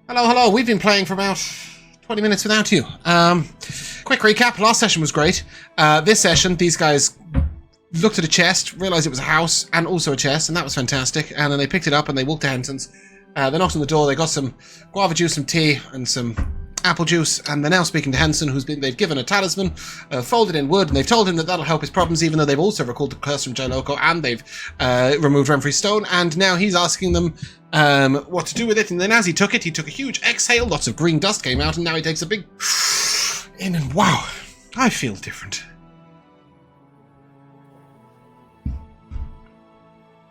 Hello. We've been playing for about 20 minutes without you. Quick recap. Last session was great. This session, these guys looked at a chest, realised it was a house and also a chest, and that was fantastic. And then they picked it up and they walked to Henson's. They knocked on the door. They got some guava juice, some tea, and some apple juice. And they're now speaking to Henson, they've given a talisman, folded in wood, and they've told him that that'll help his problems, even though they've also recalled the curse from Jailoco, and they've removed Renfrey's stone. And now he's asking them what to do with it. And then as he took a huge exhale, lots of green dust came out, and now he takes a big in, and wow, I feel different.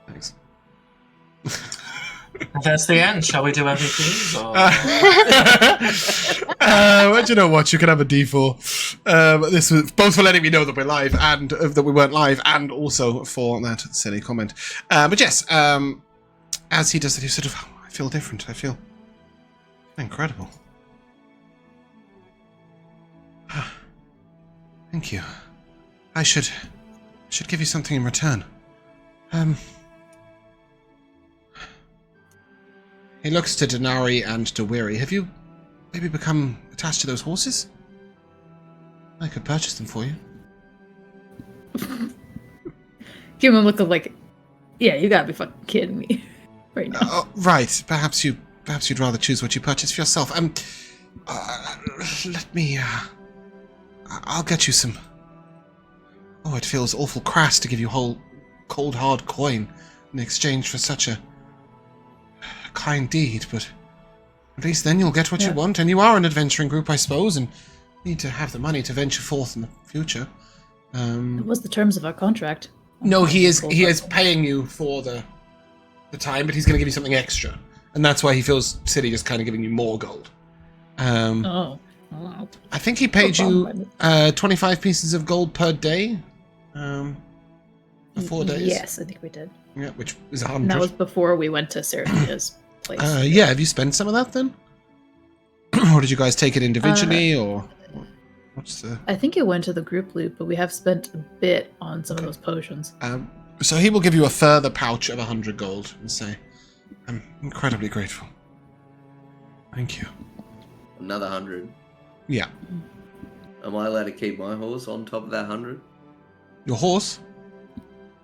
Thanks. That's the end. Shall we do everything? Or... well, you know what? You can have a D4. This was both for letting me know that we're live and that we weren't live, and also for that silly comment. But yes, as he does it, he sort of, I feel different. I feel incredible. Thank you. I should give you something in return. He looks to Dinari and to Weary. Have you maybe become attached to those horses? I could purchase them for you. Give him a look of like, yeah, you gotta be fucking kidding me right now. Right. Perhaps you'd rather choose what you purchase for yourself. Let me. I'll get you some. Oh, it feels awful crass to give you whole cold hard coin in exchange for such a kind deed, but at least then you'll get what you want, and you are an adventuring group, I suppose, and need to have the money to venture forth in the future. What was the terms of our contract? No, he is paying you for the time, but he's going to give you something extra, and that's why he feels silly just kind of giving you more gold. I think he paid you 25 pieces of gold per day for 4 days. Yes, I think we did. Yeah, which is 100. And that was before we went to Seraphina's place. Yeah, have you spent some of that then? Or did you guys take it individually, or what's the... I think it went to the group loot, but we have spent a bit on some of those potions. So he will give you a further pouch of 100 gold and say, I'm incredibly grateful. Thank you. Another 100. Yeah. Am I allowed to keep my horse on top of that 100? Your horse?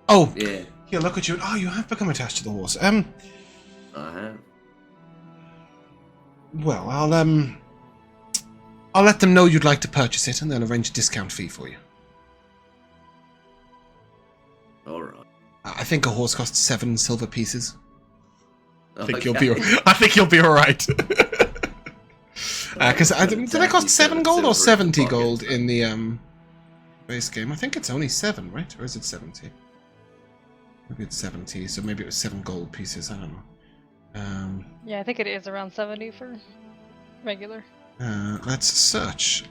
Oh, yeah. He'll look at you and, you have become attached to the horse. I have. Well, I'll let them know you'd like to purchase it, and they'll arrange a discount fee for you. All right. I think a horse costs 7 silver pieces. I think Okay. you'll be all right. Because did they cost 7 gold or 70 gold in the base game? I think it's only 7, right? Or is it 70? Maybe it's 70, so maybe it was 7 gold pieces. I don't know. Yeah, I think it is around 70 for regular. Let's search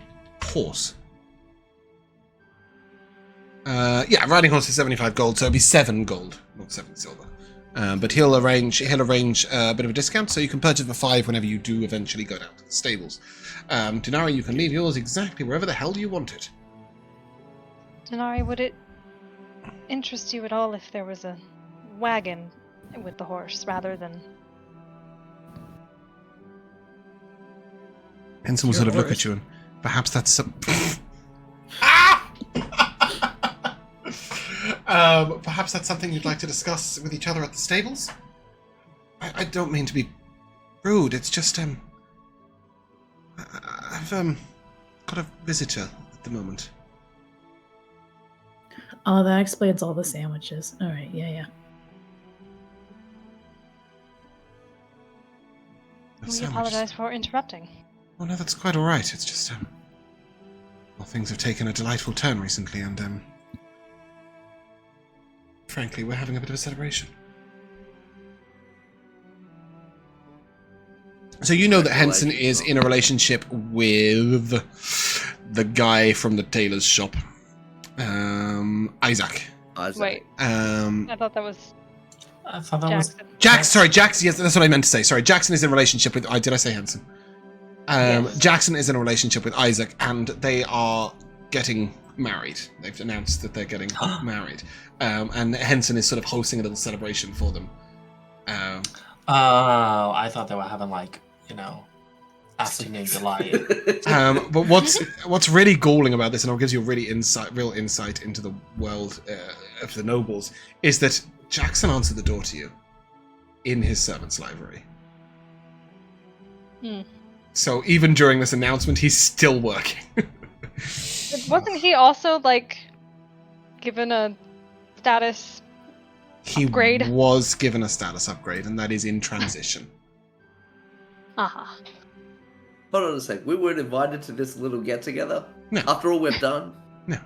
horse. Yeah, riding horse is 75 gold, so it'll be 7 gold, not 7 silver. But he'll arrange a bit of a discount, so you can purchase for 5 whenever you do eventually go down to the stables. Dinari, you can leave yours exactly wherever the hell you want it. Dinari, would it interest you at all if there was a wagon with the horse rather than... Henson will sort of look at you and perhaps that's some... perhaps that's something you'd like to discuss with each other at the stables? I don't mean to be rude, it's just, I've, got a visitor at the moment. Oh, that explains all the sandwiches. Alright, yeah. We apologize for interrupting. Oh no, that's quite alright, it's just, well, things have taken a delightful turn recently, and, frankly, we're having a bit of a celebration. So you know that Henson is in a relationship with the guy from the tailor's shop, Isaac. Wait, I thought that was Jackson. Sorry, Jackson. Yes, that's what I meant to say. Sorry, Jackson is in a relationship with. Did I say Henson? Yes. Jackson is in a relationship with Isaac, and they are getting married. They've announced that they're getting married, and Henson is sort of hosting a little celebration for them. I thought they were having like afternoon delight. But what's really galling about this, and it gives you a really real insight into the world of the nobles, is that Jackson answered the door to you in his servant's library. So even during this announcement, he's still working. Wasn't he also, like, given a status upgrade? He was given a status upgrade, and that is in transition. Uh-huh. Hold on a sec. We weren't invited to this little get-together? No. After all we've done? No.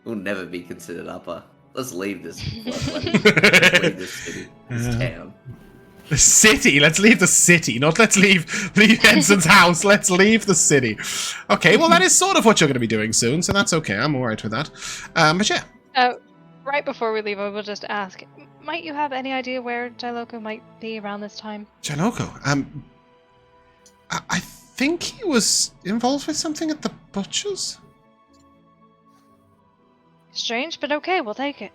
We'll never be considered upper. Let's leave this. Let's leave this city. This town. The city? Let's leave the city, not let's leave Henson's house. Let's leave the city. Okay, well that is sort of what you're going to be doing soon, so that's okay. I'm alright with that. But yeah. Right before we leave, I will just ask, might you have any idea where Jailoco might be around this time? Jailoco? I think he was involved with something at the butcher's. Strange, but okay, we'll take it.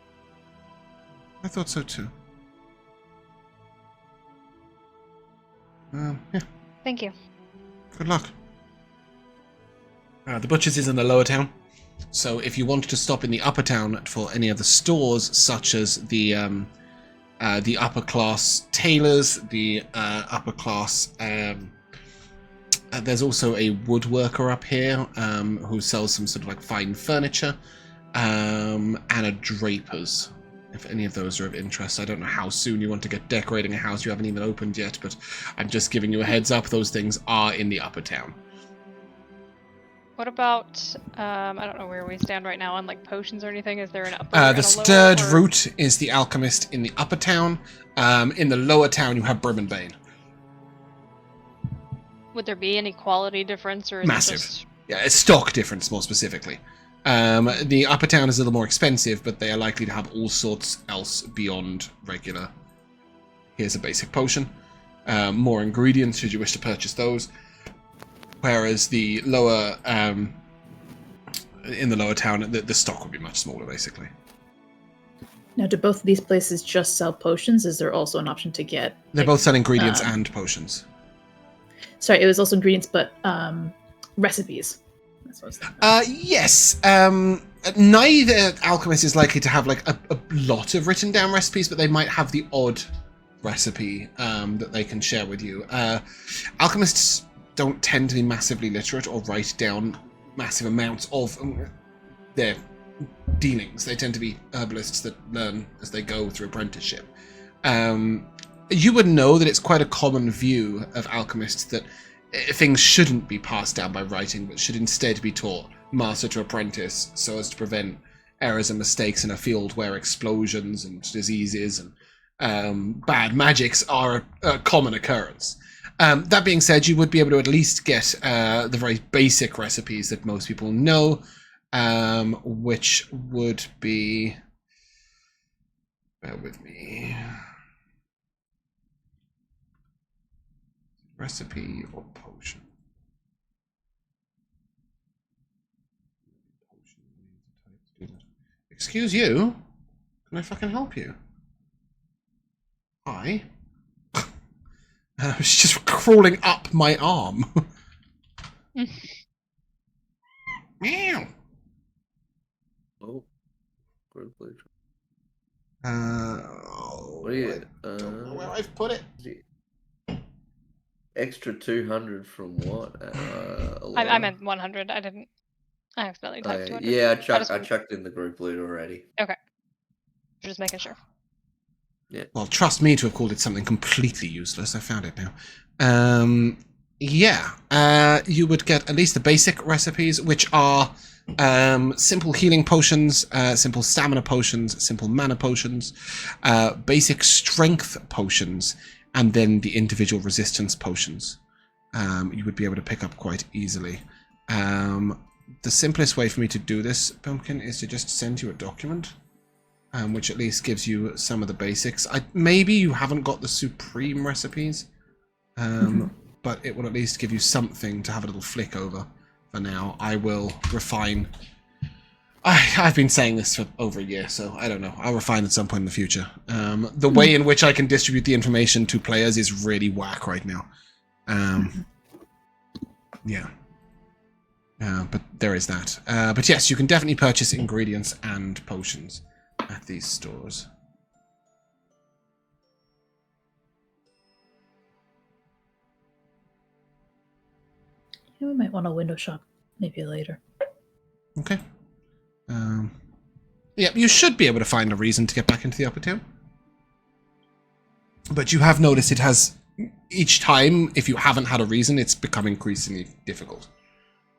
I thought so too. Yeah. Thank you. Good luck. The butcher's is in the lower town. So if you wanted to stop in the upper town for any of the stores, such as the upper class tailors, the upper class, there's also a woodworker up here who sells some sort of like fine furniture, and a draper's. If any of those are of interest. I don't know how soon you want to get decorating a house you haven't even opened yet, but I'm just giving you a heads up. Those things are in the upper town. What about, I don't know where we stand right now on like potions or anything. Is there an upper and The a stirred lower, root is the alchemist in the upper town. In the lower town, you have Brim and Bane. Would there be any quality difference, or is Massive. it just... Yeah, it's stock difference, more specifically. The upper town is a little more expensive, but they are likely to have all sorts else beyond regular. Here's a basic potion. More ingredients should you wish to purchase those. Whereas the lower, in the lower town, the stock would be much smaller, basically. Now, do both of these places just sell potions? Is there also an option to get... They both sell ingredients and potions. Sorry, it was also ingredients, but recipes. That's what I was thinking. Yes. Neither alchemist is likely to have like a lot of written down recipes, but they might have the odd recipe that they can share with you. Alchemists don't tend to be massively literate or write down massive amounts of their dealings. They tend to be herbalists that learn as they go through apprenticeship. You would know that it's quite a common view of alchemists that things shouldn't be passed down by writing, but should instead be taught master to apprentice, so as to prevent errors and mistakes in a field where explosions and diseases and bad magics are a common occurrence. That being said, you would be able to at least get the very basic recipes that most people know, which would be... Bear with me. Recipe or potion? Excuse you? Can I fucking help you? Hi. It's just crawling up my arm. Meow. Oh. What What are you? I don't know where I've put it. Extra 200 from what? I meant 100. I didn't. I accidentally typed 200. Yeah, I chucked in the group loot already. Okay. Just making sure. Yeah. Well, trust me to have called it something completely useless. I found it now. You would get at least the basic recipes, which are simple healing potions, simple stamina potions, simple mana potions, basic strength potions, and then the individual resistance potions. You would be able to pick up quite easily. The simplest way for me to do this, Bumpkin, is to just send you a document, which at least gives you some of the basics. Maybe you haven't got the supreme recipes, but it will at least give you something to have a little flick over for now. I will refine I've been saying this for over a year, so I don't know. I'll refine at some point in the future. The way in which I can distribute the information to players is really whack right now. Yeah. But there is that. But yes, you can definitely purchase ingredients and potions at these stores. Yeah, we might want to window shop maybe later. Okay. Yeah, you should be able to find a reason to get back into the upper town. But you have noticed it has, each time, if you haven't had a reason, it's become increasingly difficult.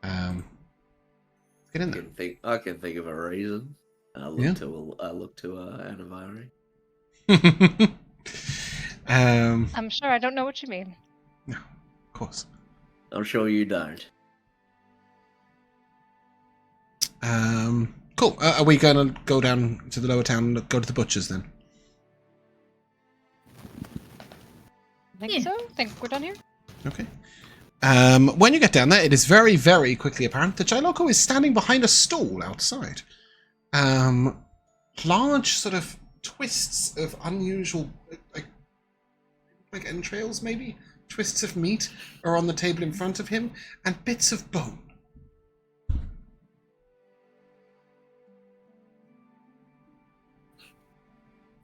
Get in there. I can think of a reason. I look to Anivari. I'm sure I don't know what you mean. No, of course. I'm sure you don't. Cool. Are we going to go down to the lower town and go to the butcher's then? I think so. Think we're done here. Okay. When you get down there, it is very, very quickly apparent that Jyloko is standing behind a stall outside. Large sort of twists of unusual, like entrails maybe? Twists of meat are on the table in front of him, and bits of bone.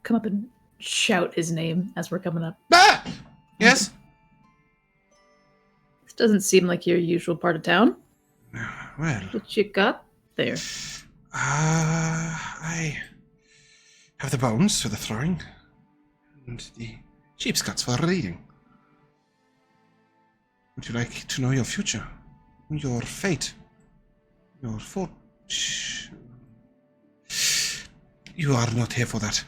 Come up and shout his name as we're coming up. Ah! Yes? This doesn't seem like your usual part of town. Well, What you got there? I have the bones for the throwing, and the sheep's guts for reading. Would you like to know your future? Your fate? Your fortune? You are not here for that.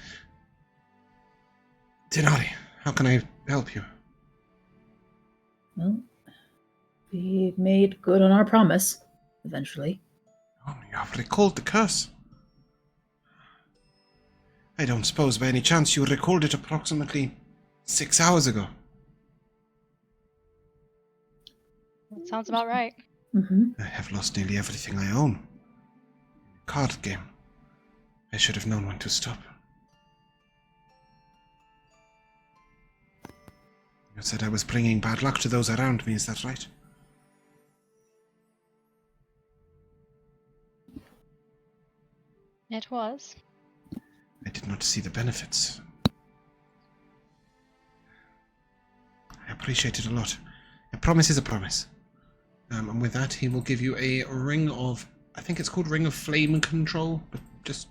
Dinari, how can I help you? Well, we made good on our promise, eventually. Oh, you have recalled the curse. I don't suppose by any chance you recalled it approximately 6 hours ago. That sounds about right. Mm-hmm. I have lost nearly everything I own. Card game. I should have known when to stop. You said I was bringing bad luck to those around me, is that right? It was. I did not see the benefits. I appreciate it a lot. A promise is a promise. And with that, he will give you a ring of, I think it's called Ring of Flame Control, but just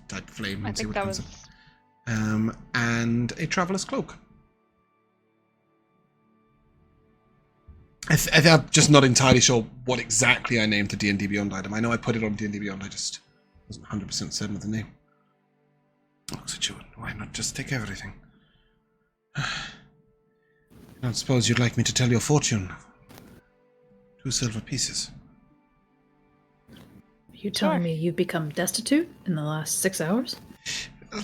type flame and see what comes up. And a Traveler's Cloak. I'm just not entirely sure what exactly I named the D&D Beyond item. I know I put it on D&D Beyond, I just wasn't 100% certain of the name. Looks at you, why not just take everything? I don't suppose you'd like me to tell your fortune. 2 silver pieces. You telling me you've become destitute in the last 6 hours?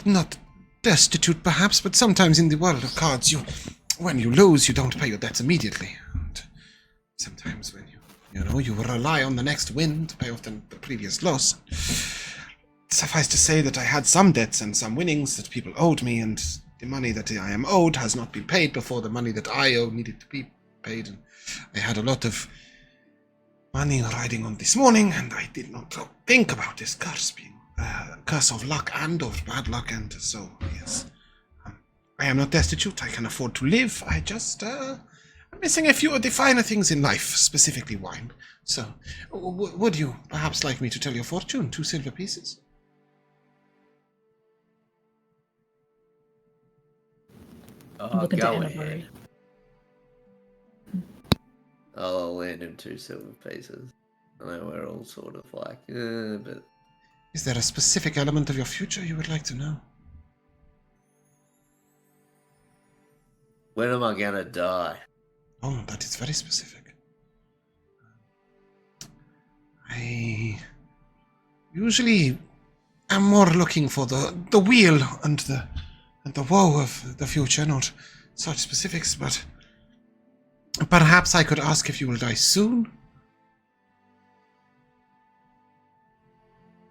Not destitute, perhaps, but sometimes in the world of cards, when you lose, you don't pay your debts immediately. And sometimes when you rely on the next win to pay off the previous loss. Suffice to say that I had some debts and some winnings that people owed me, and the money that I am owed has not been paid before the money that I owe needed to be paid. And I had a lot of money riding on this morning, and I did not think about this curse being a curse of luck and of bad luck, and so, yes. I am not destitute, I can afford to live, I just, I'm missing a few of the finer things in life, specifically wine. So, would you perhaps like me to tell your fortune? 2 silver pieces? I'm looking to Go Anivari. ahead. I'll land him 2 silver pieces. I know we're all sort of like, but... Is there a specific element of your future you would like to know? When am I gonna die? Oh, that is very specific. I usually am more looking for the wheel and the woe of the future, not such specifics, but perhaps I could ask if you will die soon?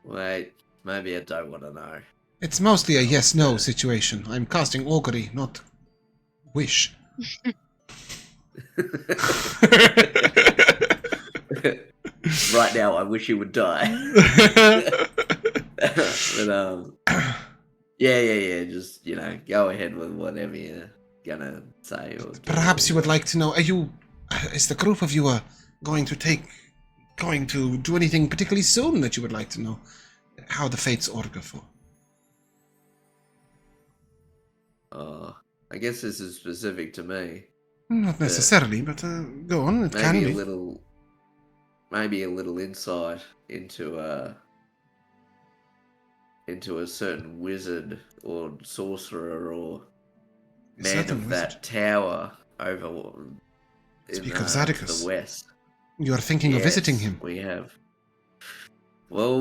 Wait, maybe I don't want to know. It's mostly a yes-no situation. I'm casting augury, not wish. Right now, I wish you would die. But yeah. Just go ahead with whatever you're gonna say. Or Perhaps you would like to know. Is the group of you going to do anything particularly soon that you would like to know? How the fates order for? I guess this is specific to me. Not necessarily, but go on. It can be. Maybe a little insight into a certain wizard or sorcerer or man of that tower over Speak of Zadicus. the west. You are thinking of visiting him. We have. Well,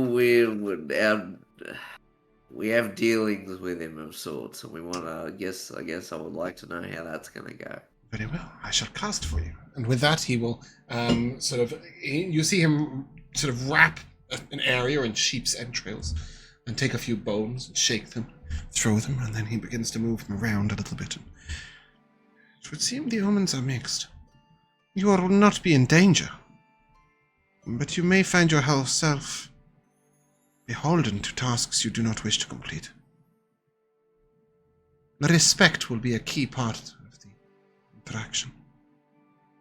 we have dealings with him of sorts, and we want to. I guess I would like to know how that's going to go. Very well. I shall cast for you. And with that, he will you see him sort of wrap an area in sheep's entrails and take a few bones and shake them, throw them, and then he begins to move them around a little bit. It would seem the omens are mixed. You will not be in danger, but you may find yourself beholden to tasks you do not wish to complete. Respect will be a key part of the interaction.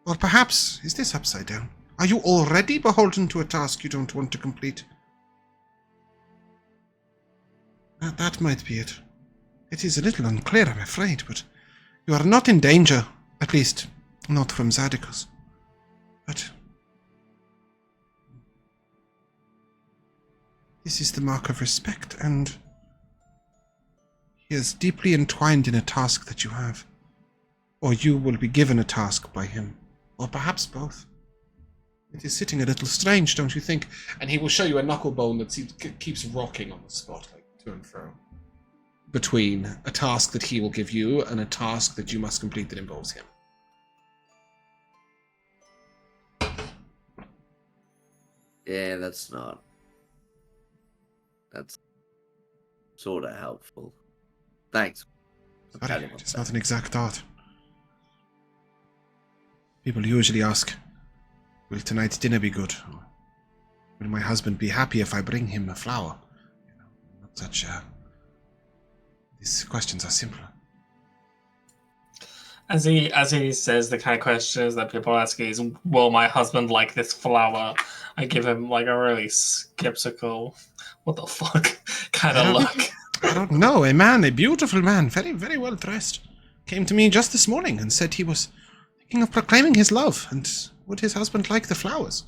Or perhaps, is this upside down? Are you already beholden to a task you don't want to complete? That might be it. It is a little unclear, I'm afraid, but you are not in danger, at least not from Zadicus. But this is the mark of respect, and he is deeply entwined in a task that you have. Or you will be given a task by him. Or perhaps both. It is sitting a little strange, don't you think? And he will show you a knuckle bone that keeps rocking on the spot, like to and fro. Between a task that he will give you and a task that you must complete that involves him. Yeah, that's sort of helpful. Thanks. Sorry, it is not an exact art. People usually ask, will tonight's dinner be good? Or, will my husband be happy if I bring him a flower? Not such, these questions are simpler. As he says, the kind of questions that people ask is, will my husband like this flower? I give him like a really skeptical, what the fuck kind of look. I don't know. A beautiful man, very, very well dressed, came to me just this morning and said he was thinking of proclaiming his love, and would his husband like the flowers?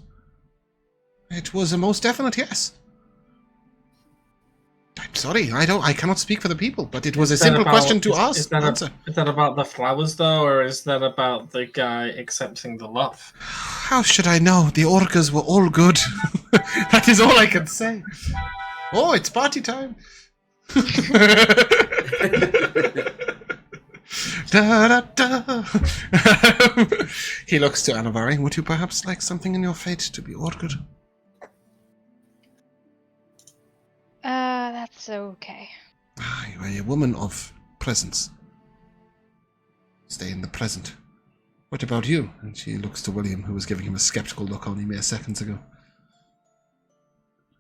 It was a most definite yes. I'm sorry, I cannot speak for the people, but it was a simple question to ask. Is that about the flowers, though, or is that about the guy accepting the love? How should I know? The orcas were all good. That is all I can say. Oh, it's party time. Da, da, da. He looks to Anivari. Would you perhaps like something in your fate to be ordered? That's okay. You are a woman of presence. Stay in the present. What about you? And she looks to William, who was giving him a skeptical look only mere seconds ago.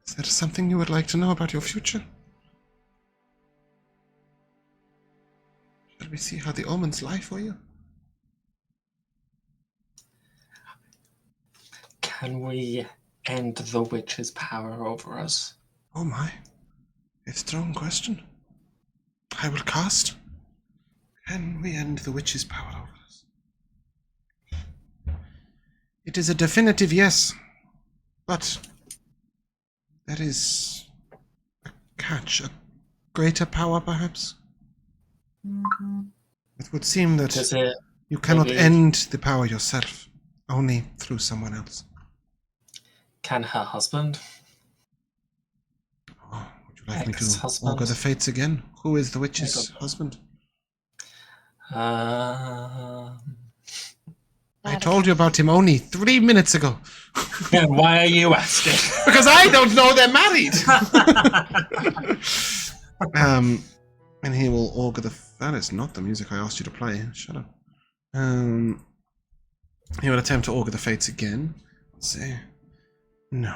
Is there something you would like to know about your future? Shall we see how the omens lie for you? Can we end the witch's power over us? Oh my. A strong question. I will cast. Can we end the witch's power over us? It is a definitive yes. But there is a catch, a greater power perhaps? It would seem that you cannot end the power yourself, only through someone else. Can her husband? Oh, would you like me to augur the fates again? Who is the witch's husband? I I told you about him only 3 minutes ago. Yeah, why are you asking? Because I don't know they're married. And he will augur the. That is not the music I asked you to play. Shut up. He will attempt to augur the fates again. Let's see. No.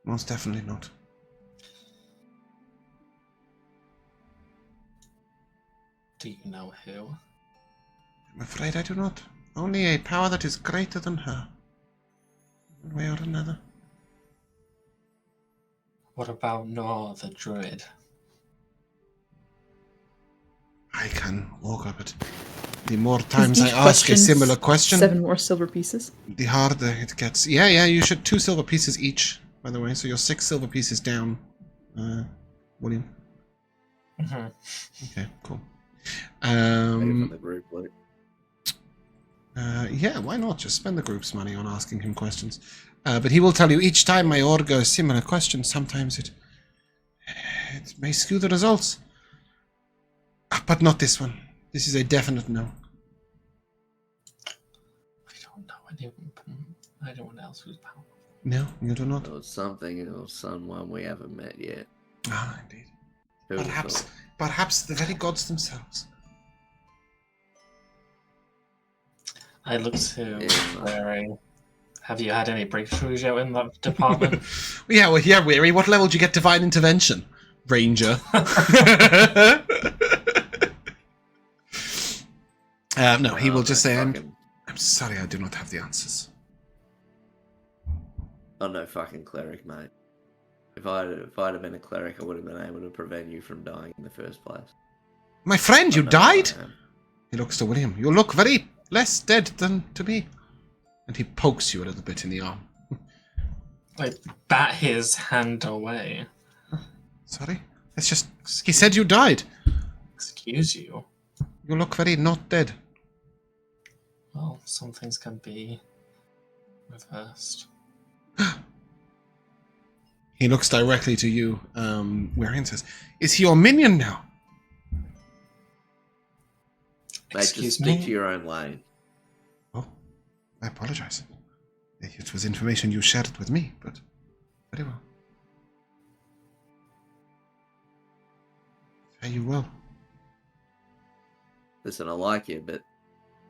Most definitely not. Do you know who? I'm afraid I do not. Only a power that is greater than her. One way or another. What about Nor the druid? I can augur, but the more times Is I each ask a question similar question, 7 more silver pieces. the harder it gets. Yeah, you should 2 silver pieces each, by the way, so you're 6 silver pieces down, William. Mm-hmm. Okay, cool. Maybe from the group, like. Yeah, why not? Just spend the group's money on asking him questions. But he will tell you each time I augur a similar question, sometimes it may skew the results. But not this one. This is a definite no. I don't know anyone else who's powerful. No, you do not. Or something, or someone we haven't met yet. Ah, indeed. Who would've thought? Perhaps the very gods themselves. I look to Yeah. Weary. Have you had any breakthroughs yet in that department? Yeah, Weary. What level did you get divine intervention? Ranger. No, he will just say, fucking, I'm sorry, I do not have the answers. I'm no fucking cleric, mate. If I'd have been a cleric, I would have been able to prevent you from dying in the first place. My friend, you I know who I died? am. He looks to William. You look very less dead than to me. And he pokes you a little bit in the arm. Like, bat his hand away. Sorry? It's just... He said you died. Excuse you. You look very not dead. Well, some things can be reversed. He looks directly to you, Weary, and says, is he your minion now? Mate, just Excuse stick me? to your own lane. Oh, I apologize. It was information you shared with me, but very well. Fare you well. Listen, I like you, but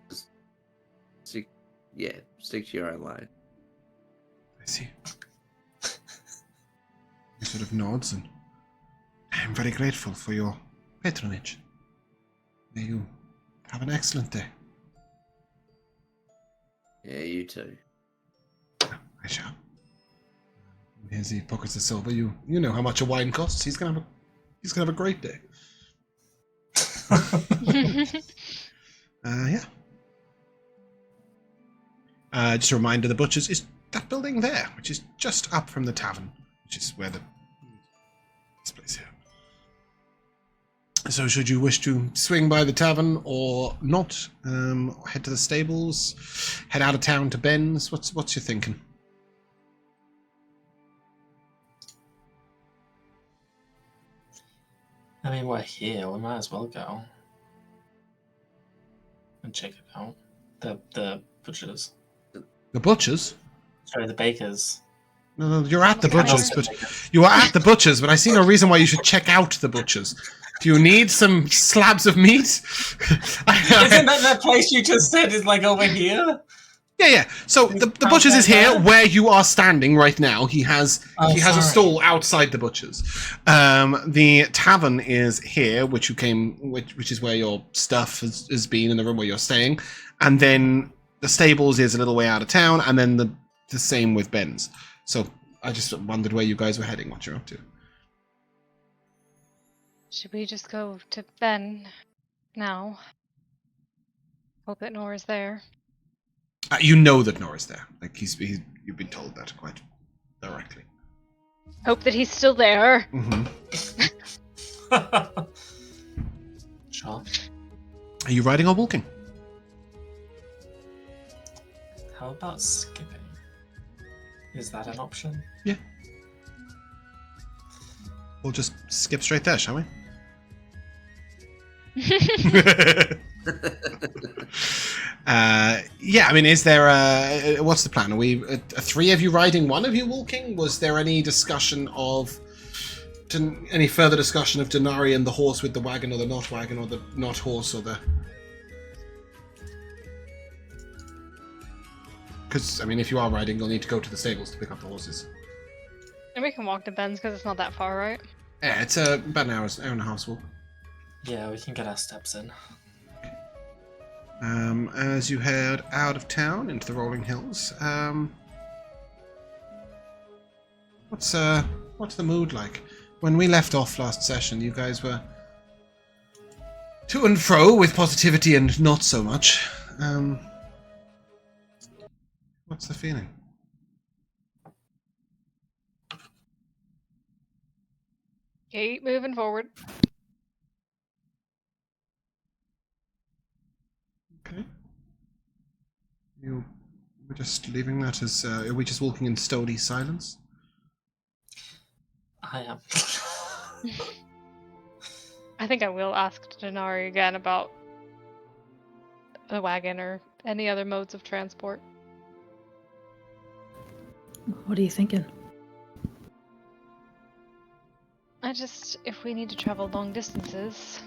just stick to your own lane. I see. He sort of nods, and I'm very grateful for your patronage. May you have an excellent day. Yeah, you too. I shall. Here's the pockets of silver. You know how much a wine costs. He's gonna have a great day. Yeah. Just a reminder, the butcher's is that building there, which is just up from the tavern, which is where this place here. So, should you wish to swing by the tavern or not, head to the stables, head out of town to Ben's? What's your thinking? I mean, we're here. We might as well go and check it out. The butchers. The butchers? Sorry, the bakers. No, you're at the Okay, butchers, I'll- but you are at the butchers, but I see no reason why you should check out the butchers. Do you need some slabs of meat? Isn't that the place you just said is like over here? Yeah. So the butchers is here where you are standing right now. He has a sorry. stall outside the butchers. The tavern is here, which is where your stuff has been in the room where you're staying, and then the stables is a little way out of town, and then the same with Ben's. So I just wondered where you guys were heading, what you're up to. Should we just go to Ben now? Hope that Nora's there. You know that Nora's there. Like you've been told that quite directly. Hope that he's still there. Mm-hmm. Sure. Are you riding or walking? How about skipping? Is that an option? Yeah. We'll just skip straight there, shall we? Yeah, I mean, is there what's the plan? Are we three of you riding, one of you walking? Was there any discussion of any further discussion of Dinari and the horse with the wagon, or the not wagon, or the not horse, or the? Because I mean, if you are riding, you'll need to go to the stables to pick up the horses. And we can walk to Ben's because it's not that far, right? Yeah, it's about an hour and a half's walk. Yeah, we can get our steps in. As you head out of town into the rolling hills, what's the mood like? When we left off last session, you guys were to and fro with positivity and not so much. What's the feeling? Keep moving forward. Okay. We're just leaving that as... are we just walking in stony silence? I am. I think I will ask Dinari again about the wagon or any other modes of transport. What are you thinking? If we need to travel long distances.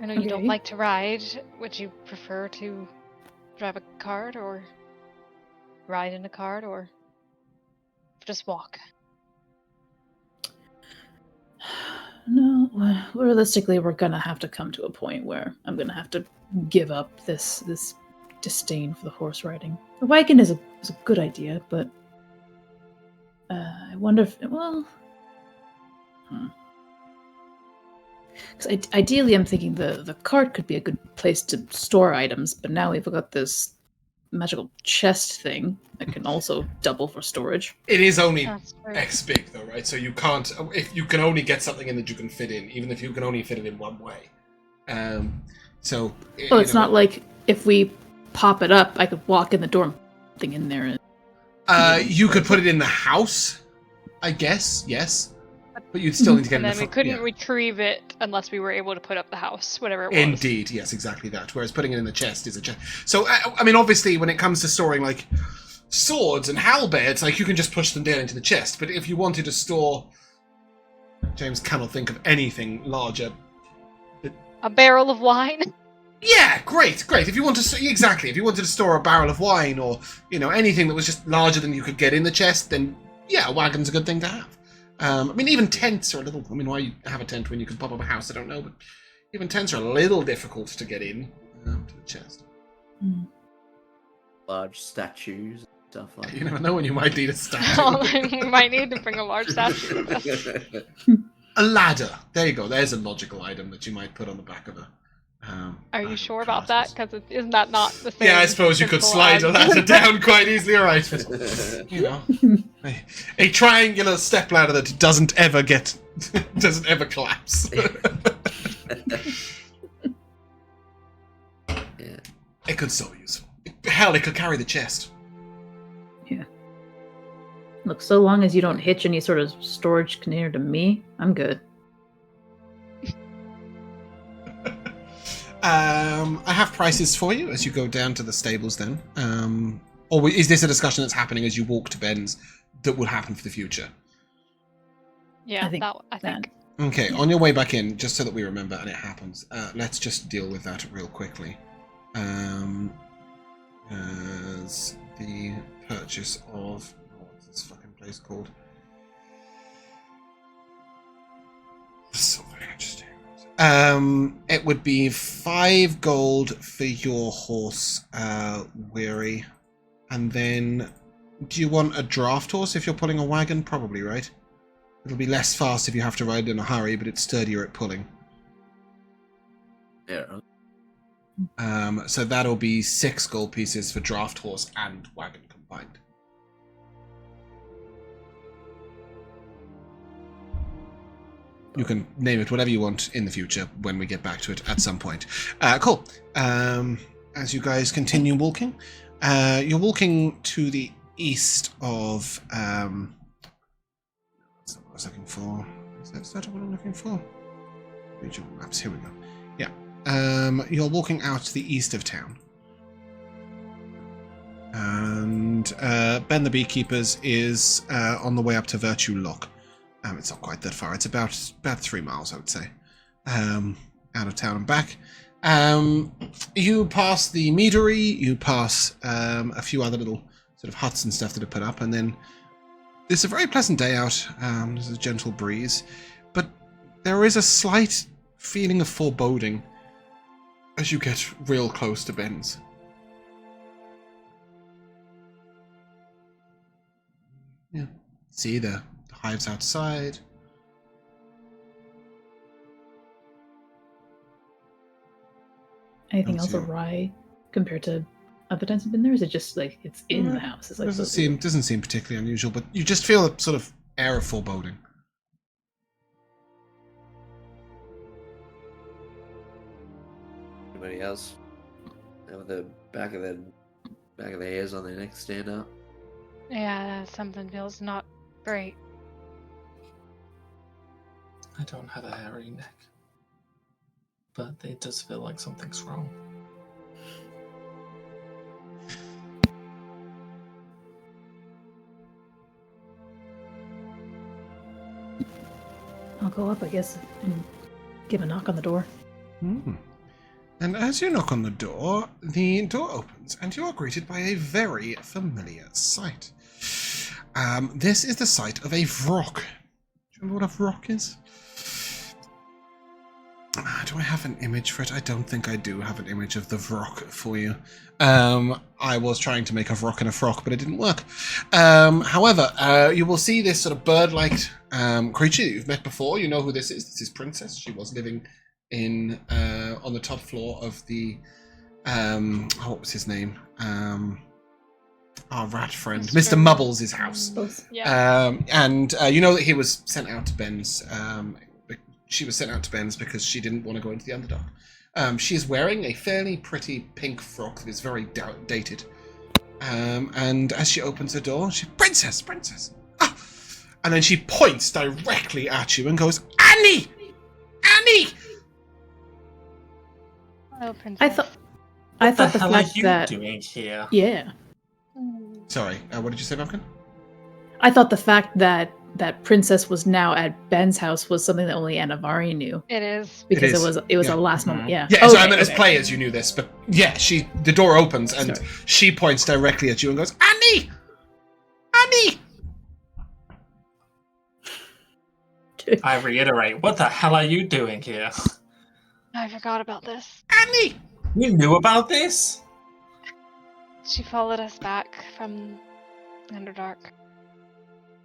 I know you don't Okay. like to ride. Would you prefer to drive a cart or ride in a cart or just walk? No, realistically, we're gonna have to come to a point where I'm gonna have to give up this disdain for the horse riding. The wagon is a good idea, but I wonder if because ideally, I'm thinking the cart could be a good place to store items, but now we've got this magical chest thing that can also double for storage. It is only That's true. X big, though, right? So you can't... If you can only get something in that you can fit in, even if you can only fit it in one way. So... Well, it's not like if we pop it up, I could walk in the door and put something in there. And you could put it in the house, I guess, yes. But you'd still need to get And in then the we couldn't yeah. retrieve it unless we were able to put up the house, whatever it was. Indeed, yes, exactly that. Whereas putting it in the chest is a chest. So, I mean, obviously, when it comes to storing, like, swords and halberds, like, you can just push them down into the chest. But if you wanted to store... James cannot think of anything larger. A barrel of wine? Yeah, great. If you want to... Exactly. If you wanted to store a barrel of wine or, you know, anything that was just larger than you could get in the chest, then, yeah, a wagon's a good thing to have. I mean, even tents are a little... I mean, why you have a tent when you can pop up a house, I don't know, but even tents are a little difficult to get in to the chest. Large statues and stuff like You never know when you might need a statue. Oh, you might need to bring a large statue with us. that. A ladder. There you go. There's a logical item that you might put on the back of a... Are you sure about that? Because isn't that not the same? Yeah, I suppose you could physical slide a as- ladder down quite easily, alright. But, you know, a triangular step ladder that doesn't ever collapse. Yeah. It could so be useful. Hell, it could carry the chest. Yeah. Look, so long as you don't hitch any sort of storage container to me, I'm good. I have prices for you as you go down to the stables then. Or is this a discussion that's happening as you walk to Ben's that will happen for the future? Yeah, I think I think. Okay, on your way back in, just so that we remember and it happens, let's just deal with that real quickly. As the purchase of... what's this fucking place called? Silver Exchange. It would be 5 gold for your horse, Weary. And then, do you want a draft horse if you're pulling a wagon? Probably, right? It'll be less fast if you have to ride in a hurry, but it's sturdier at pulling. Yeah. So that'll be 6 gold pieces for draft horse and wagon combined. You can name it whatever you want in the future when we get back to it at some point. Cool. As you guys continue walking, you're walking to the east of... that's not what I was looking for. Is that what I'm looking for? Regional maps. Here we go. Yeah. You're walking out to the east of town. And Ben the Beekeeper's is on the way up to Virtue Lock. It's not quite that far. It's about 3 miles, I would say, out of town and back. You pass the meadery, you pass a few other little sort of huts and stuff that are put up, and then it's a very pleasant day out. There's a gentle breeze, but there is a slight feeling of foreboding as you get real close to Ben's. Yeah. See the hives outside. Anything That's else you. awry compared to other times I've been there? Is it just like it's in the house? It's like Doesn't seem particularly unusual, but you just feel a sort of air of foreboding. Anybody else? Have the back of the hairs on their neck stand up? Yeah, something feels not great. I don't have a hairy neck, but it does feel like something's wrong. I'll go up, I guess, and give a knock on the door. And as you knock on the door opens, and you are greeted by a very familiar sight. This is the sight of a vrock. Do you remember what a vrock is? Do I have an image for it? I don't think I do have an image of the vrock for you. I was trying to make a vrock and a frock, but it didn't work. However, you will see this sort of bird-like creature that you've met before. You know who this is. This is Princess. She was living in on the top floor of the what was his name? Our rat friend, Mr. Mubbles' house. Yeah. And you know that he was sent out to Ben's. She was sent out to Ben's because she didn't want to go into the Underdark. She is wearing a fairly pretty pink frock that is very dated. And as she opens the door, Princess! Ah! And then she points directly at you and goes, Annie! Annie! Oh, Princess. I thought the What the hell fact are you that doing here? yeah, Sorry, what did you say, Bumpkin? I thought the fact that Princess was now at Ben's house was something that only Anivari knew It is. because is, it was yeah. a last moment. Yeah. Yeah, so I meant as okay. players you knew this, but yeah, the door opens and Sorry. she points directly at you and goes, Annie! Annie! I reiterate, what the hell are you doing here? I forgot about this. Annie! You knew about this? She followed us back from Underdark.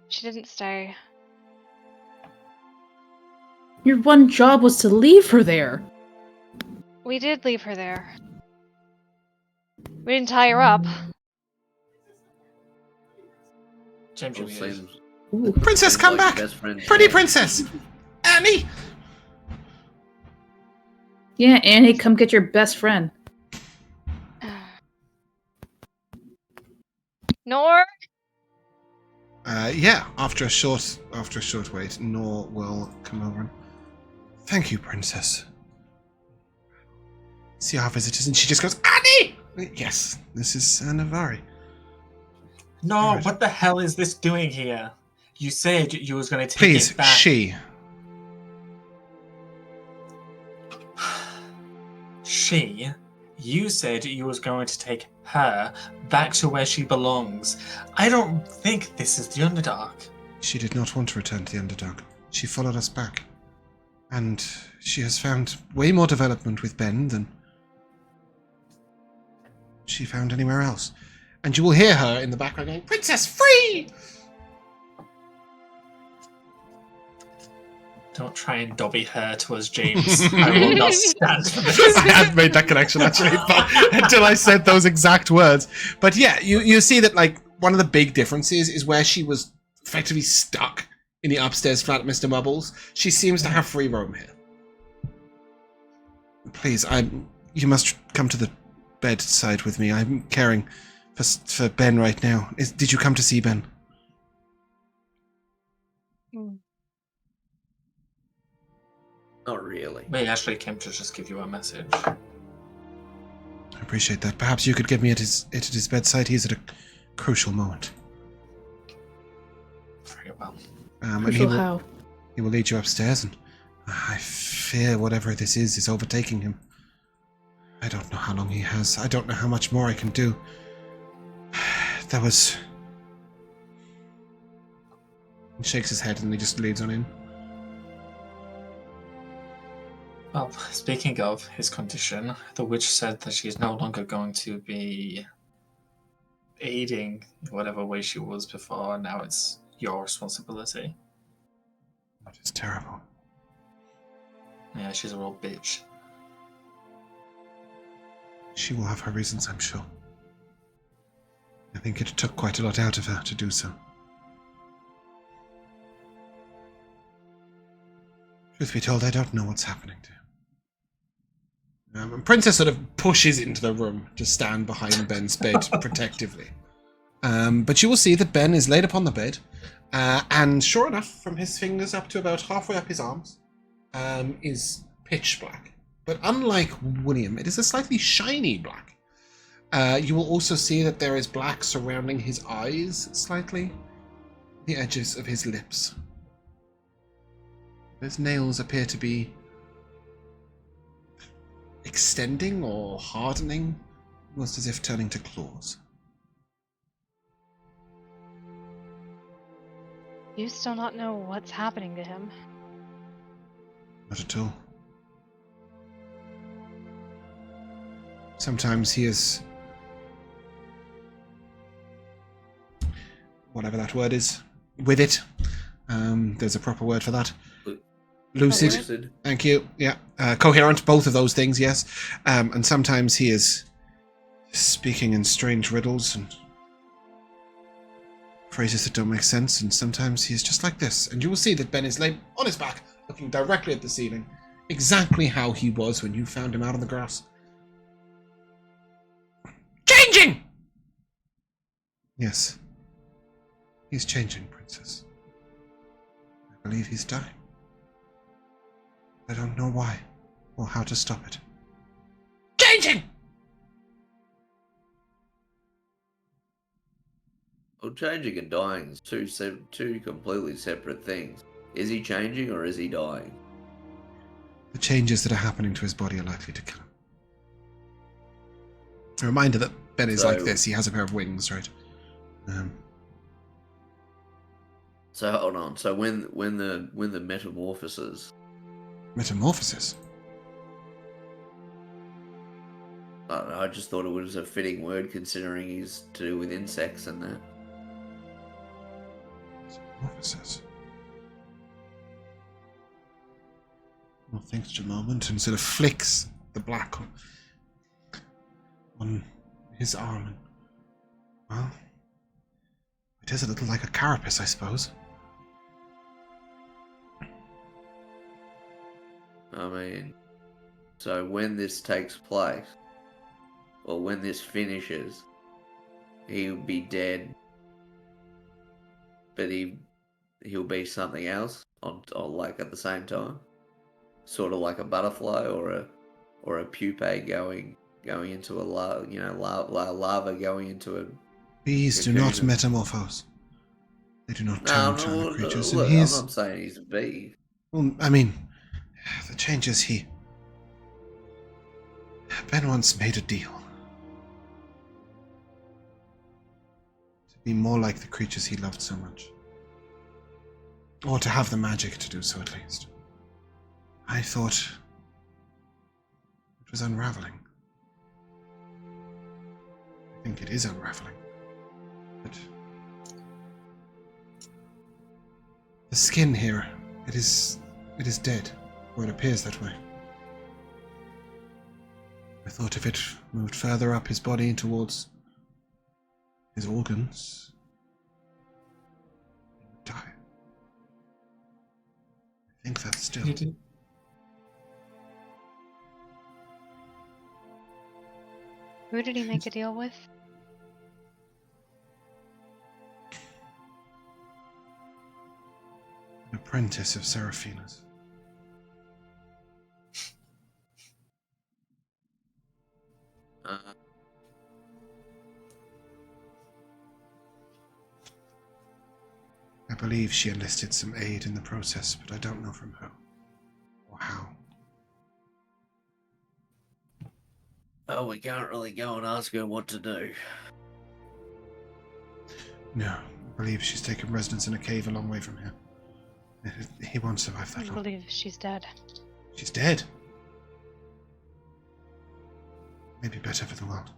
She didn't stay. Your one job was to leave her there. We did leave her there. We didn't tie her up. James, you muted. Ooh. Princess, Seems come like back! best friend Pretty share. princess! Annie! Yeah, Annie, come get your best friend. Nor? Yeah, after a short wait, Nor will come over and thank you, princess. See our visitors, and she just goes, Annie! Yes, this is Anivari. No, Alright. what the hell is this doing here? You said you was going to take Please, it back. she. She? You said you was going to take her back to where she belongs. I don't think this is the Underdark. She did not want to return to the Underdark. She followed us back. And she has found way more development with Ben than she found anywhere else. And you will hear her in the background going, Princess, free! Don't try and dobby her to us, James. I will not stand for this. I had made that connection actually, but until I said those exact words. But yeah, you see that like one of the big differences is where she was effectively stuck in the upstairs flat at Mr. Mubbles. She seems to have free roam here. Please, you must come to the bedside with me. I'm caring for Ben right now. Did you come to see Ben? Not really. We actually came to just give you a message. I appreciate that. Perhaps you could get me at his bedside. He's at a crucial moment. Very well. And Crucial how? he will lead you upstairs, and I fear whatever this is overtaking him. I don't know how long he has. I don't know how much more I can do. There was... He shakes his head and he just leads on in. Well, speaking of his condition, the witch said that she's no longer going to be aiding whatever way she was before. Now it's your responsibility. That is terrible. Yeah, she's a real bitch. She will have her reasons, I'm sure. I think it took quite a lot out of her to do so. Truth be told, I don't know what's happening to him. And Princess sort of pushes into the room to stand behind Ben's bed protectively. But you will see that Ben is laid upon the bed, and sure enough, from his fingers up to about halfway up his arms, is pitch black. But unlike William, it is a slightly shiny black. You will also see that there is black surrounding his eyes slightly, the edges of his lips. His nails appear to be extending or hardening, almost as if turning to claws. You still not know what's happening to him. Not at all. Sometimes he is... whatever that word is. With it. There's a proper word for that. Lucid. Thank you. Yeah. Coherent, both of those things, yes. And sometimes he is speaking in strange riddles and phrases that don't make sense, and sometimes he is just like this. And you will see that Ben is laid on his back, looking directly at the ceiling, exactly how he was when you found him out on the grass. Changing! Yes. He's changing, Princess. I believe he's dying. I don't know why, or how to stop it. Changing! Well, changing and dying is two completely separate things. Is he changing or is he dying? The changes that are happening to his body are likely to kill him. A reminder that Ben is like this. He has a pair of wings, right? So hold on. So when the metamorphosis. Metamorphosis? I don't know, I just thought it was a fitting word considering he's to do with insects and that. Metamorphosis? Well, thinks for a moment and sort of flicks the black on his arm. And, well, it is a little like a carapace, I suppose. I mean, so when this takes place, or when this finishes, he'll be dead, but he'll be something else on like at the same time, sort of like a butterfly or a pupae going into a lava going into a. Bees do not metamorphose. They do not turn into other creatures. Look, and I'm not saying he's a bee. Well, I mean, the changes Ben once made a deal. To be more like the creatures he loved so much. Or to have the magic to do so, at least. I thought it was unraveling. I think it is unraveling. But the skin here, it is dead, or it appears that way. I thought if it moved further up his body towards his organs, he would die. I think that's still. Who did he make a deal with? An apprentice of Seraphina's. I believe she enlisted some aid in the process, but I don't know from who or how. Oh, we can't really go and ask her what to do. No, I believe she's taken residence in a cave a long way from here. He won't survive I that long. believe she's dead. She's dead. Maybe better for the world.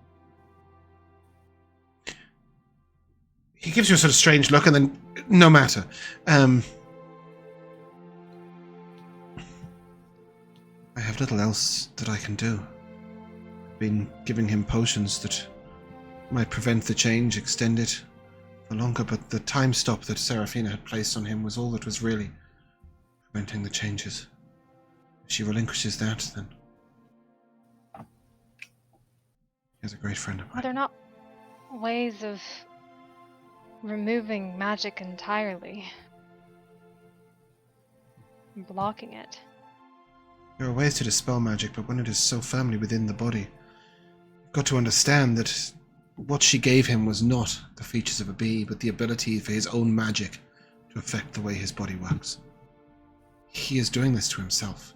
He gives you a sort of strange look, and then, no matter. I have little else that I can do. I've been giving him potions that might prevent the change, extend it for longer, but the time stop that Seraphina had placed on him was all that was really preventing the changes. If she relinquishes that, then he's a great friend of mine. Are there not ways of removing magic entirely? Blocking it? There are ways to dispel magic, but when it is so firmly within the body, you've got to understand that what she gave him was not the features of a bee, but the ability for his own magic to affect the way his body works. He is doing this to himself.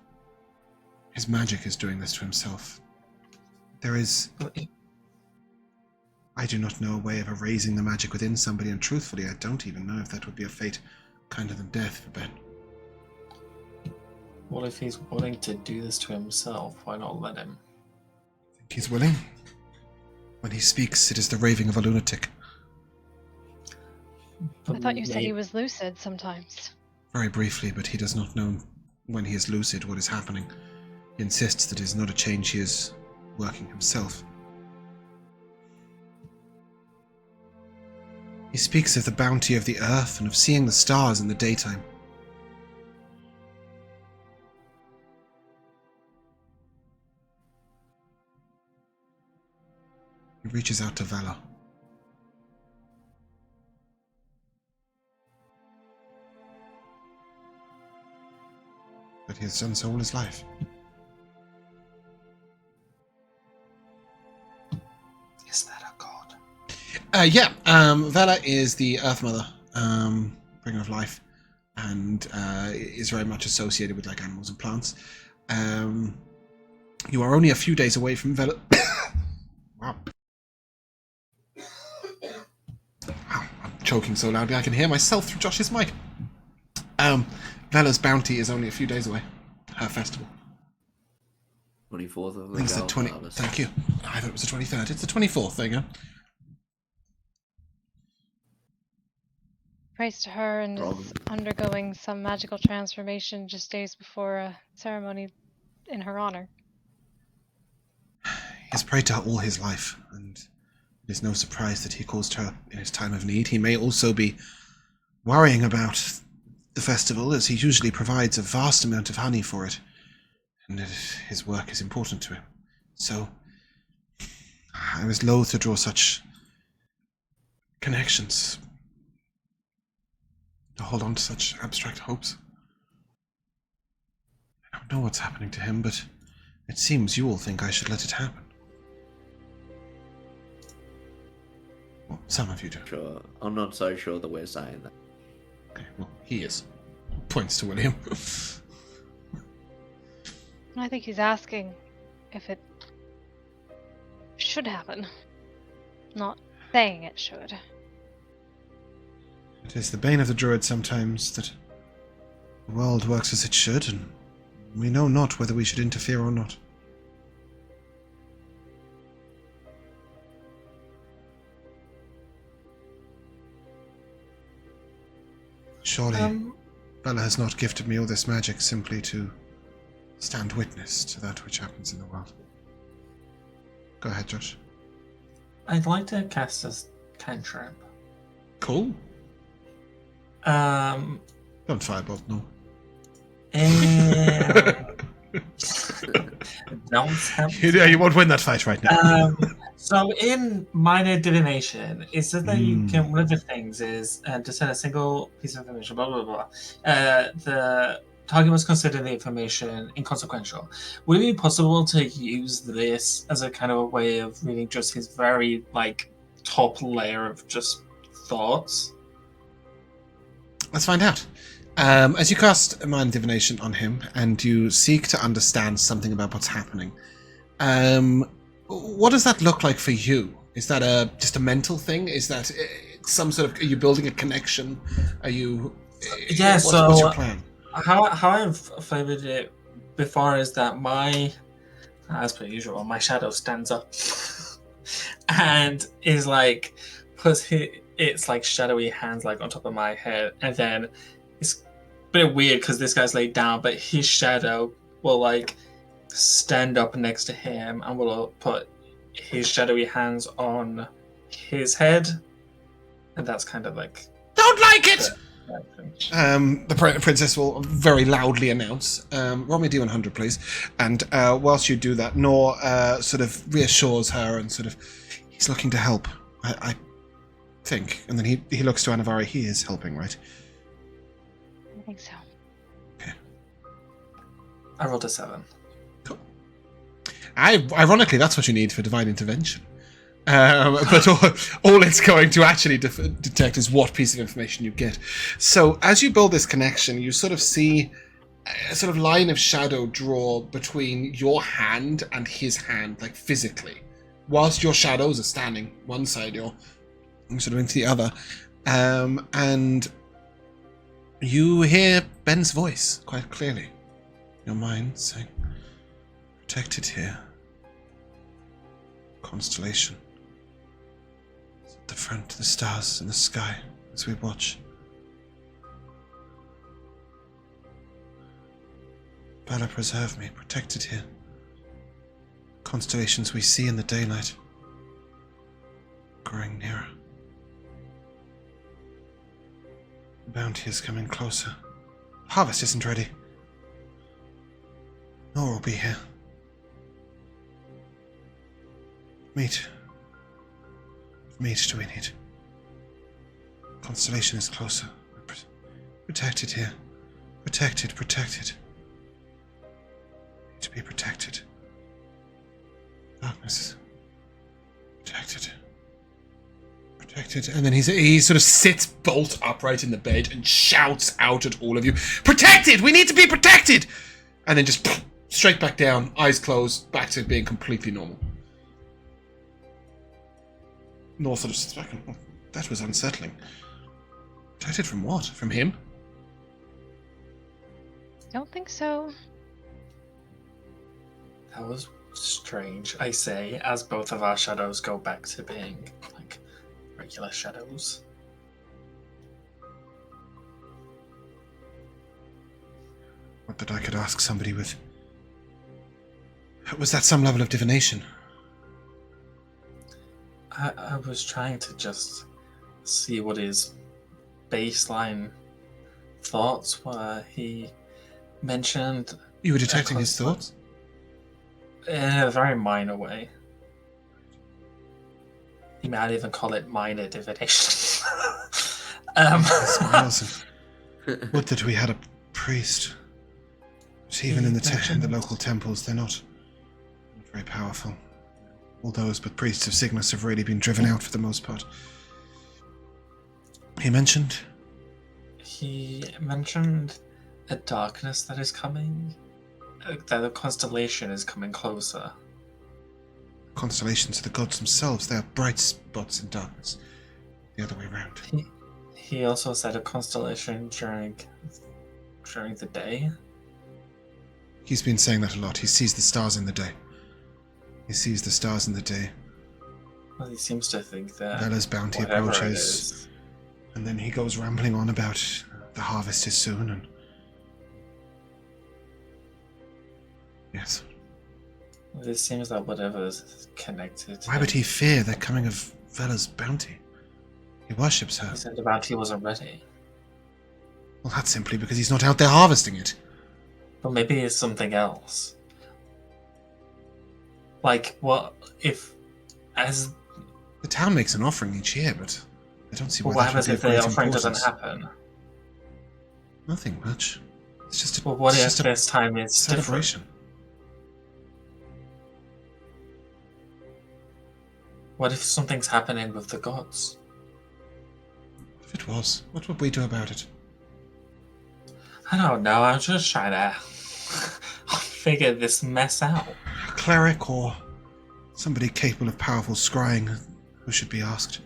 His magic is doing this to himself. There is... I do not know a way of erasing the magic within somebody, and truthfully, I don't even know if that would be a fate kinder than death for Ben. What if he's willing to do this to himself? Why not let him? I think he's willing. When he speaks, it is the raving of a lunatic. I thought you said he was lucid sometimes. Very briefly, but he does not know when he is lucid what is happening. He insists that it is not a change he is working himself. He speaks of the bounty of the earth and of seeing the stars in the daytime. He reaches out to Valor. But he has done so all his life. Is that a god? Vala is the Earth Mother, bringer of life, and is very much associated with like animals and plants. You are only a few days away from Vala. Wow. Wow, I'm choking so loudly I can hear myself through Josh's mic. Vala's bounty is only a few days away. Her festival. 24th of I think it's the 20. Thank you. I thought it was the 23rd. It's the 24th. There you go. Praise to her and is undergoing some magical transformation just days before a ceremony in her honor. He has prayed to her all his life, and it is no surprise that he calls to her in his time of need. He may also be worrying about the festival, as he usually provides a vast amount of honey for it, and his work is important to him. So, I was loath to draw such connections, to hold on to such abstract hopes. I don't know what's happening to him, but it seems you all think I should let it happen. Well, some of you do. Sure. I'm not so sure that we're saying that. Okay, well, he is. Points to William. I think he's asking if it should happen, not saying it should. It is the bane of the druid sometimes that the world works as it should, and we know not whether we should interfere or not. Surely, Bella has not gifted me all this magic simply to stand witness to that which happens in the world. Go ahead, Josh. I'd like to cast a cantrip. Cool. Don't firebolt, no. Don't tempt You won't win that fight right now. So in minor divination, it says that you can. One of the things is to send a single piece of information. Blah blah blah. The target must consider the information inconsequential. Would it be possible to use this as a kind of a way of reading just his very, like, top layer of just thoughts? Let's find out. As you cast a Mind Divination on him and you seek to understand something about what's happening, what does that look like for you? Is that just a mental thing? Is that some sort of... Are you building a connection? Are you... Yeah, what's your plan? How I've flavored it before is that as per usual, my shadow stands up and is like, it's like shadowy hands like on top of my head, and then it's a bit weird because this guy's laid down, but his shadow will like stand up next to him and will put his shadowy hands on his head, and that's kind of like... Don't like it! The princess will very loudly announce, roll me a D100, please. And whilst you do that, Nor sort of reassures her and sort of, he's looking to help, I think. And then he looks to Anivari. He is helping, right? I think so. Okay. I rolled a 7. Cool. Ironically, that's what you need for Divine Intervention. But all it's going to actually detect is what piece of information you get. So as you build this connection, you sort of see a sort of line of shadow draw between your hand and his hand, like physically. Whilst your shadows are standing one side, you're sort of into the other. And you hear Ben's voice quite clearly. Your mind saying, protected here. Constellation. The front, the stars in the sky as we watch. Bella, preserve me, protected here. Constellations we see in the daylight, growing nearer. The bounty is coming closer. Harvest isn't ready. Nor will be here. Meat do we need? Constellation is closer. Protected here. Protected. Need to be protected. Darkness. Protected. And then he sort of sits bolt upright in the bed and shouts out at all of you, protected! We need to be protected! And then just straight back down, eyes closed, back to being completely normal. Nor sort of sits back and, that was unsettling. Protected from what? From him? Don't think so. That was strange, I say, as both of our shadows go back to being, like, regular shadows. What that I could ask somebody with... Was that some level of divination? I was trying to just see what his baseline thoughts were. He mentioned... You were detecting his thoughts? In a very minor way. You might even call it minor divination. Smiles. Would that we had a priest. But even in the local temples, they're not very powerful. All those but priests of Cygnus have really been driven out for the most part. He mentioned a darkness that is coming. That the constellation is coming closer. Constellations are the gods themselves. They are bright spots in darkness. The other way around. He also said a constellation during the day. He's been saying that a lot. He sees the stars in the day. Well, he seems to think that Bella's bounty approaches, and then he goes rambling on about the harvest is soon, and... Yes. It seems that whatever is connected... Why would he fear the coming of Vela's bounty? He worships her. He said the bounty wasn't ready. Well, that's simply because he's not out there harvesting it. But maybe it's something else. Like, what if... as... The town makes an offering each year, but I don't see why what that would happens be if of great the offering doesn't importance. happen? Nothing much. It's just a, Well, what it's if just a this time is different? celebration. What if something's happening with the gods? If it was, what would we do about it? I don't know. I'm just trying to figure this mess out. A cleric or somebody capable of powerful scrying who should be asked.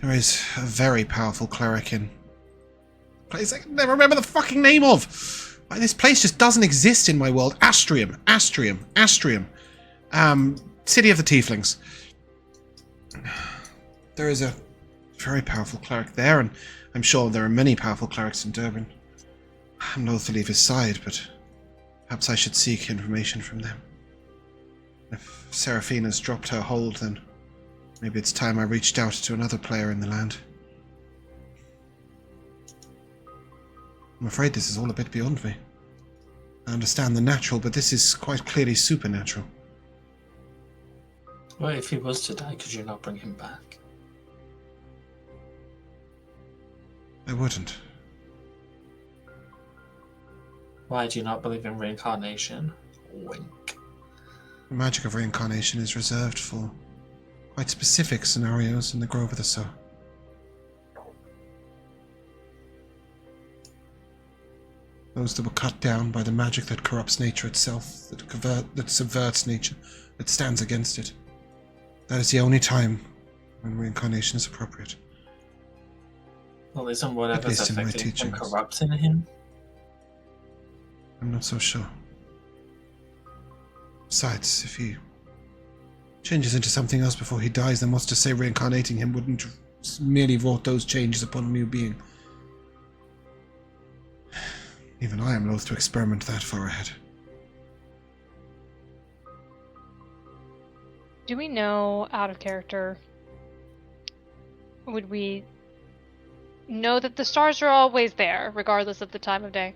There is a very powerful cleric in a place I can never remember the fucking name of. Like, this place just doesn't exist in my world. Astrium. City of the Tieflings. There is a very powerful cleric there, and I'm sure there are many powerful clerics in Durban. I'm loath to leave his side, but perhaps I should seek information from them. If Seraphina's dropped her hold, then maybe it's time I reached out to another player in the land. I'm afraid this is all a bit beyond me. I understand the natural, but this is quite clearly supernatural. Well, if he was to die, could you not bring him back? I wouldn't. Why do you not believe in reincarnation? Wink. The magic of reincarnation is reserved for quite specific scenarios in the Grove of the Soul. Those that were cut down by the magic that corrupts nature itself, that subverts nature, that stands against it. That is the only time when reincarnation is appropriate. Well, isn't whatever's least in my affecting him teachings. corrupting him? I'm not so sure. Besides, if he changes into something else before he dies, then what's to say reincarnating him wouldn't merely wrought those changes upon a new being? Even I am loath to experiment that far ahead. Do we know, out of character, would we know that the stars are always there, regardless of the time of day?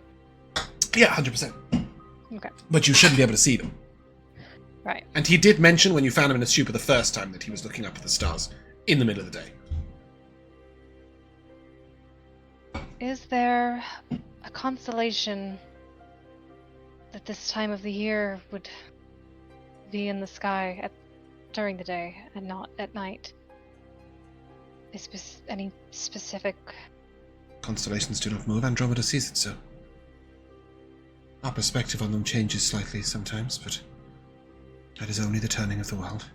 Yeah, 100%. Okay. But you shouldn't be able to see them. Right. And he did mention when you found him in the stupor the first time that he was looking up at the stars in the middle of the day. Is there a constellation that this time of the year would be in the sky during the day and not at night? Any specific... Constellations do not move. Andromeda sees it so. Our perspective on them changes slightly sometimes, but that is only the turning of the world.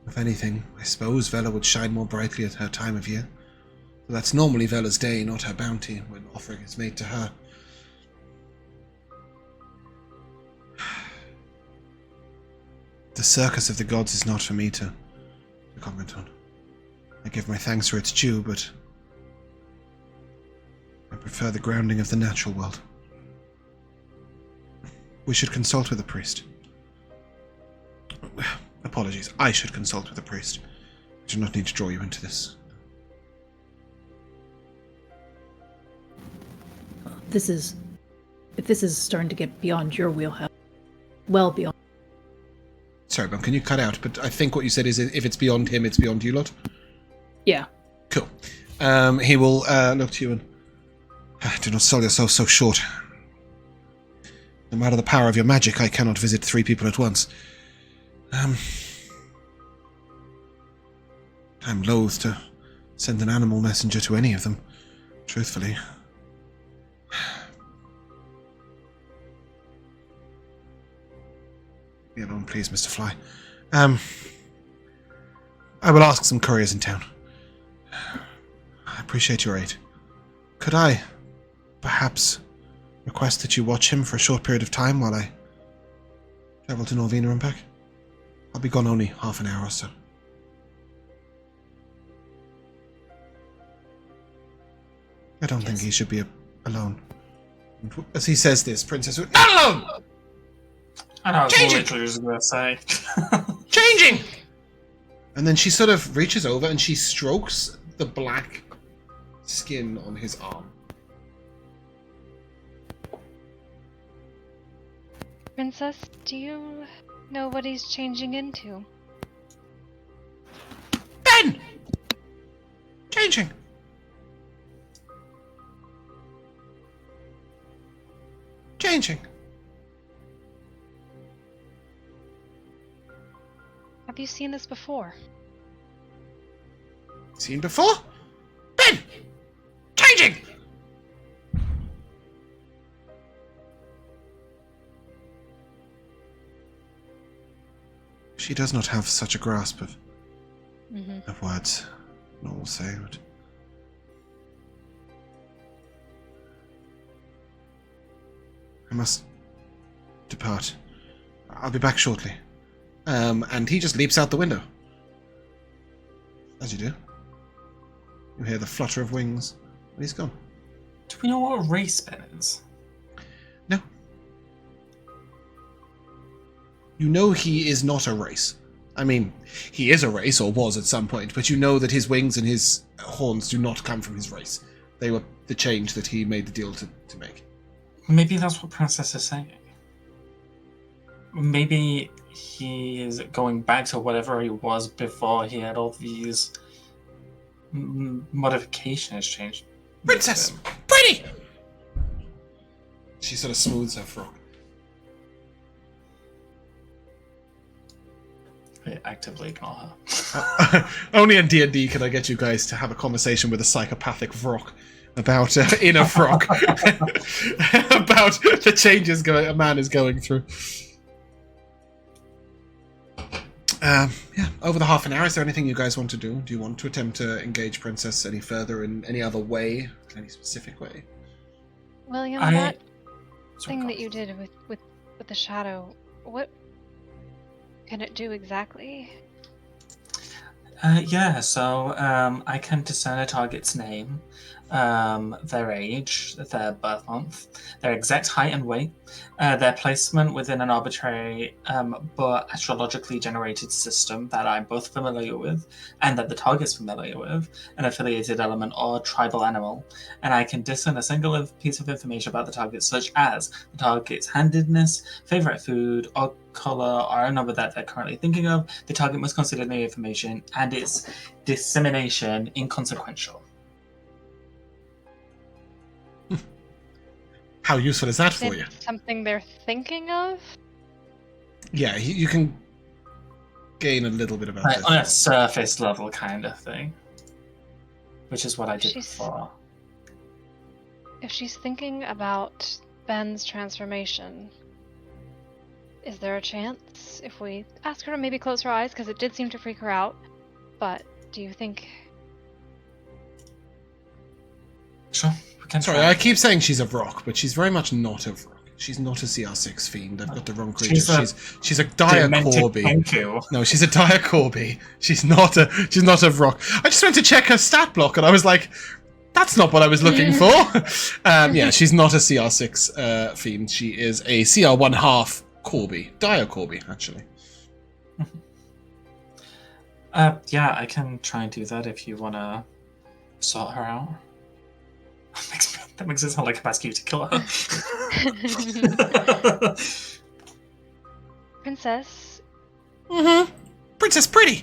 If anything, I suppose Vela would shine more brightly at her time of year. But that's normally Vela's day, not her bounty, when offering is made to her. The circus of the gods is not for me to comment on. I give my thanks for its due, but I prefer the grounding of the natural world. We should consult with a priest. Apologies, I should consult with a priest. I do not need to draw you into this. If this is starting to get beyond your wheelhouse, well beyond. Sorry, Bumpkin, you cut out, but I think what you said is if it's beyond him, it's beyond you lot. Yeah. Cool. He will look to you and... do not sell yourself so short. No matter the power of your magic, I cannot visit 3 people at once. I'm loath to send an animal messenger to any of them, truthfully. Be alone, please, Mr. Fly. I will ask some couriers in town. I appreciate your aid. Could I, perhaps, request that you watch him for a short period of time while I travel to Norvina and back? I'll be gone only half an hour or so. I don't think he should be alone. As he says this, Princess... Not alone! I know, I was Changing! literally just going to say. Changing! And then she sort of reaches over and she strokes the black skin on his arm. Princess, do you know what he's changing into? Ben! Changing! changing. Have you seen this before? Seen before? Ben! Changing! She does not have such a grasp of words, nor will say it. I must depart. I'll be back shortly. And he just leaps out the window. As you do. You hear the flutter of wings, and he's gone. Do we know what race Ben is? No. You know he is not a race. I mean, he is a race, or was at some point, but you know that his wings and his horns do not come from his race. They were the change that he made the deal to make. Maybe that's what Princess is saying. Maybe he is going back to whatever he was before he had all these modifications changed. Princess! Pretty! She sort of smooths her frock. I actively ignore her. Only in D&D can I get you guys to have a conversation with a psychopathic Vrock about inner Vrock. About the changes a man is going through. Yeah, over the half an hour, is there anything you guys want to do? Do you want to attempt to engage Princess any further in any other way? Any specific way? William, that thing that you did with the shadow, what can it do exactly? So I can discern a target's name, their age, their birth month, their exact height and weight, their placement within an arbitrary but astrologically generated system that I'm both familiar with and that the target's familiar with, an affiliated element or tribal animal. And I can discern a single piece of information about the target, such as the target's handedness, favorite food, or color, or a number that they're currently thinking of. The target must consider the information and its dissemination inconsequential. How useful is that for you? Something they're thinking of? Yeah, you can gain a little bit about this. On a surface level kind of thing. Which is what I did before. If she's thinking about Ben's transformation, is there a chance if we ask her to maybe close her eyes? Because it did seem to freak her out. But do you think... Sure, we can Sorry, try. I keep saying she's a Vrock, but she's very much not a Vrock. She's not a CR6 fiend. I've got the wrong creature. She's a dire Corby. Tenku. No, she's a dire Corby. She's not a Vrock. I just went to check her stat block, and I was like, that's not what I was looking for. Yeah, she's not a CR6 fiend. She is a CR1/2 Corby. Dire Corby, actually. Yeah, I can try and do that if you want to sort her out. That makes it sound like I'm asking you to kill her. Princess? Mm-hmm. Princess Pretty!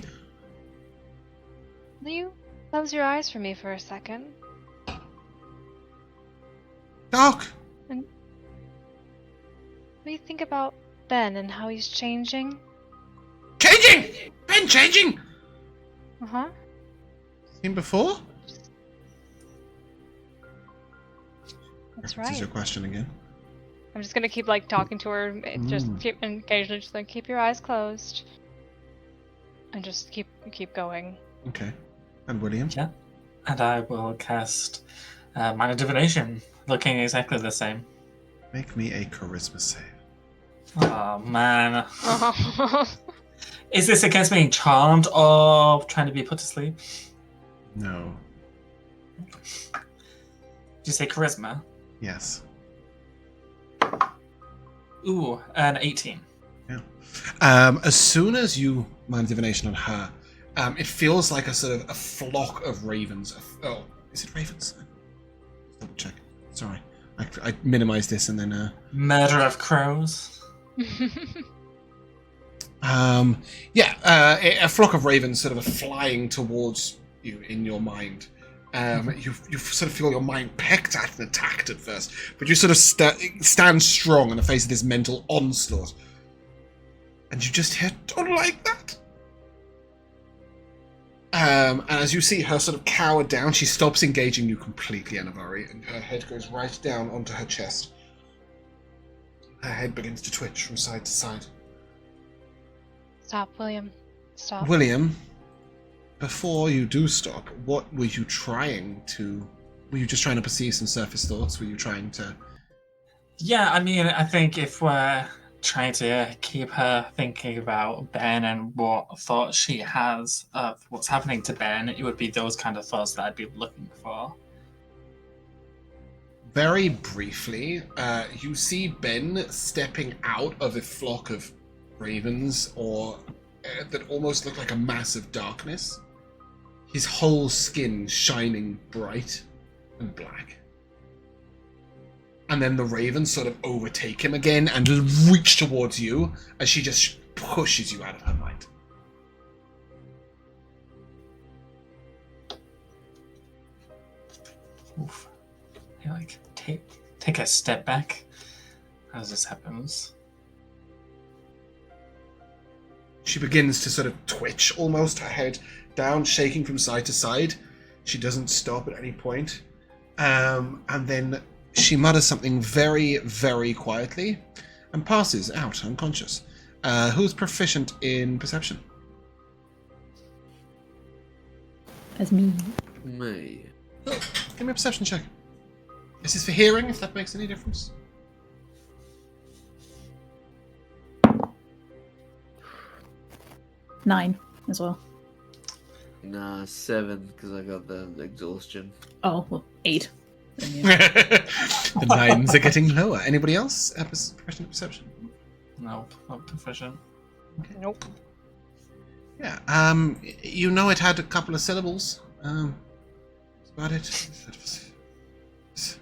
Will you close your eyes for me for a second? Doc! What do you think about Ben and how he's changing? Changing! Ben changing! Uh-huh. Seen before? That's This is right. your question again. I'm just gonna keep talking to her, just occasionally just keep your eyes closed. And just keep going. Okay. And William? Yeah. And I will cast Minor Divination, looking exactly the same. Make me a charisma save. Oh, man. Is this against being charmed or trying to be put to sleep? No. Did you say charisma? Yes. Ooh, an 18. Yeah. As soon as you mind divination on her, it feels like a sort of a flock of ravens. Oh, is it ravens? Double check. Sorry, I minimized this and then. Murder of crows. Yeah. A flock of ravens, sort of flying towards you in your mind. You sort of feel your mind pecked at and attacked at first, but you sort of stand strong in the face of this mental onslaught. And you just hear, "Don't like that!" And as you see her sort of cower down, she stops engaging you completely, Anivari, and her head goes right down onto her chest. Her head begins to twitch from side to side. Stop, William. Stop. William, before you do stop, what were you trying to... Were you just trying to perceive some surface thoughts? Were you trying to... Yeah, I mean, I think if we're trying to keep her thinking about Ben and what thoughts she has of what's happening to Ben, it would be those kind of thoughts that I'd be looking for. Very briefly, you see Ben stepping out of a flock of ravens, or that almost look like a mass of darkness. His whole skin shining bright and black. And then the ravens sort of overtake him again and reach towards you as she just pushes you out of her mind. Oof. I like take a step back as this happens. She begins to sort of twitch, almost, her head down, shaking from side to side. She doesn't stop at any point. And then she mutters something very, very quietly and passes out unconscious. Who's proficient in perception? That's me. Me. Oh, give me a perception check. This is for hearing, if that makes any difference. 9 as well. Nah, 7, because I got the exhaustion. Oh, well, 8. Then, yeah. The 9s are getting lower. Anybody else? Proficient perception? Nope, not proficient. Nope. Yeah. You know it had a couple of syllables. That's about it. That's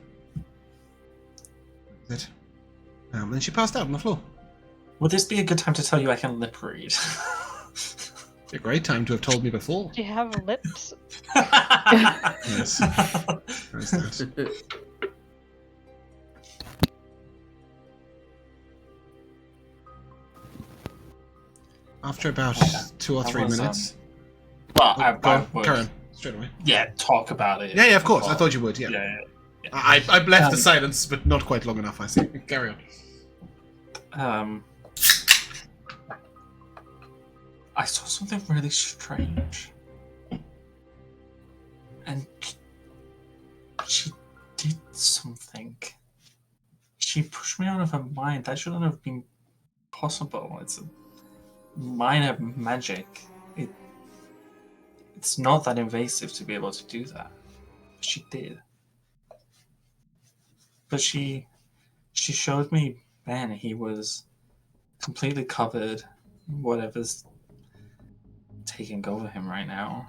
it. Then she passed out on the floor. Would this be a good time to tell you I can lip read? A great time to have told me before. Do you have lips? Yes. There's that. After about 2 or 3 minutes. Well, Oh, I would, Carry on. Straight away. yeah, talk about it. Yeah, of course. before. I thought you would, yeah. Yeah. I've left the silence, but not quite long enough, I see. Carry on. I saw something really strange. And she did something. She pushed me out of her mind. That shouldn't have been possible. It's a minor magic. It's not that invasive to be able to do that. She did. But she showed me Ben. He was completely covered in whatever's taking over him right now.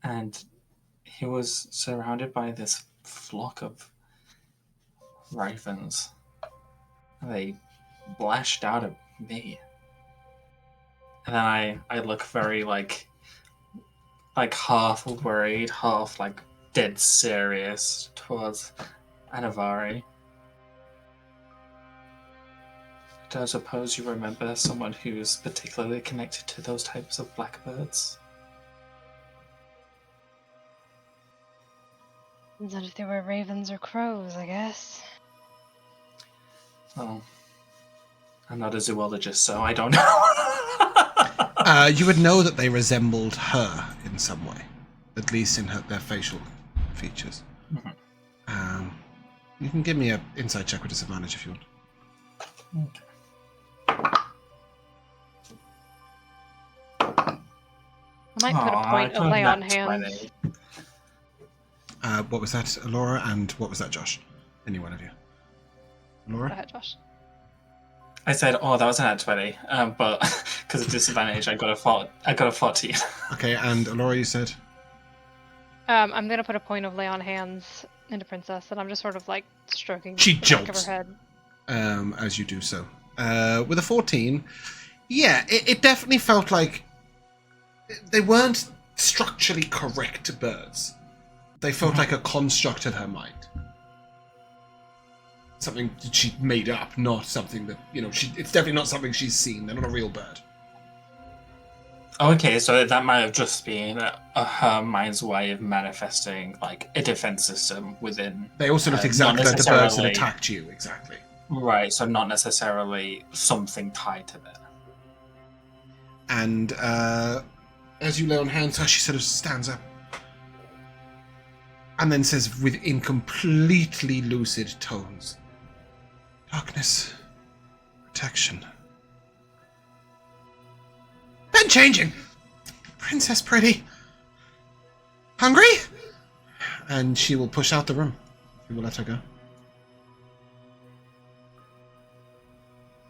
And he was surrounded by this flock of ravens. They lashed out at me. And then I look very like half worried, half like dead serious towards Anivari. Do I suppose you remember someone who's particularly connected to those types of blackbirds? Not if they were ravens or crows, I guess. Well, I'm not a zoologist, so I don't know. You would know that they resembled her in some way, at least in their facial features. Mhm. You can give me an insight check with disadvantage if you want. Okay. I might put a point of lay on hands. What was that, Elora? And what was that, Josh? Any one of you? Go Elora? ahead, Josh. I said, "Oh, that was an at 20," but because of disadvantage, I got a 14. Okay, and Elora, you said? I'm gonna put a point of lay on hands into Princess, and I'm just sort of like stroking She the back of jolts. her head. As you do so. With a 14, yeah, it definitely felt like they weren't structurally correct birds. They felt like a construct in her mind. Something that she made up, not something that, it's definitely not something she's seen. They're not a real bird. Okay, so that might have just been her mind's way of manifesting, like, a defense system within... They also looked exactly like the birds that attacked you, exactly. Right, so not necessarily something tied to that. And as you lay on hands, she sort of stands up and then says in completely lucid tones, darkness, protection. Been changing. Princess Pretty. Hungry? And she will push out the room. You will let her go.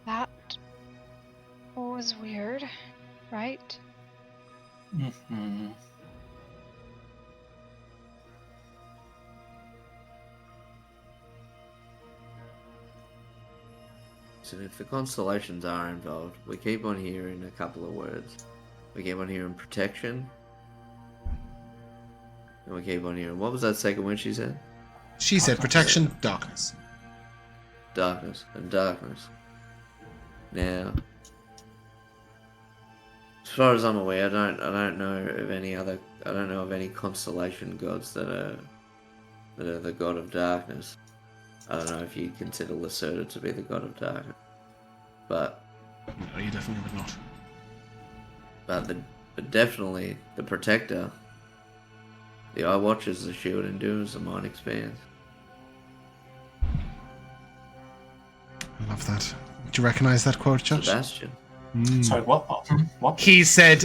That was weird, right? Mm-hmm. So if the constellations are involved, we keep on hearing a couple of words. We keep on hearing protection. And we keep on hearing... What was that second word she said? She said protection, darkness. Darkness and darkness. Now, as far as I'm aware, I don't know of any other... I don't know of any constellation gods that are the god of darkness. I don't know if you consider Lacerda to be the god of darkness, but no, you definitely would not. But definitely the protector. The eye watches, the shield endures, the mind expands. I love that. Do you recognise that quote, Josh? Sebastian. Sorry, what? He said,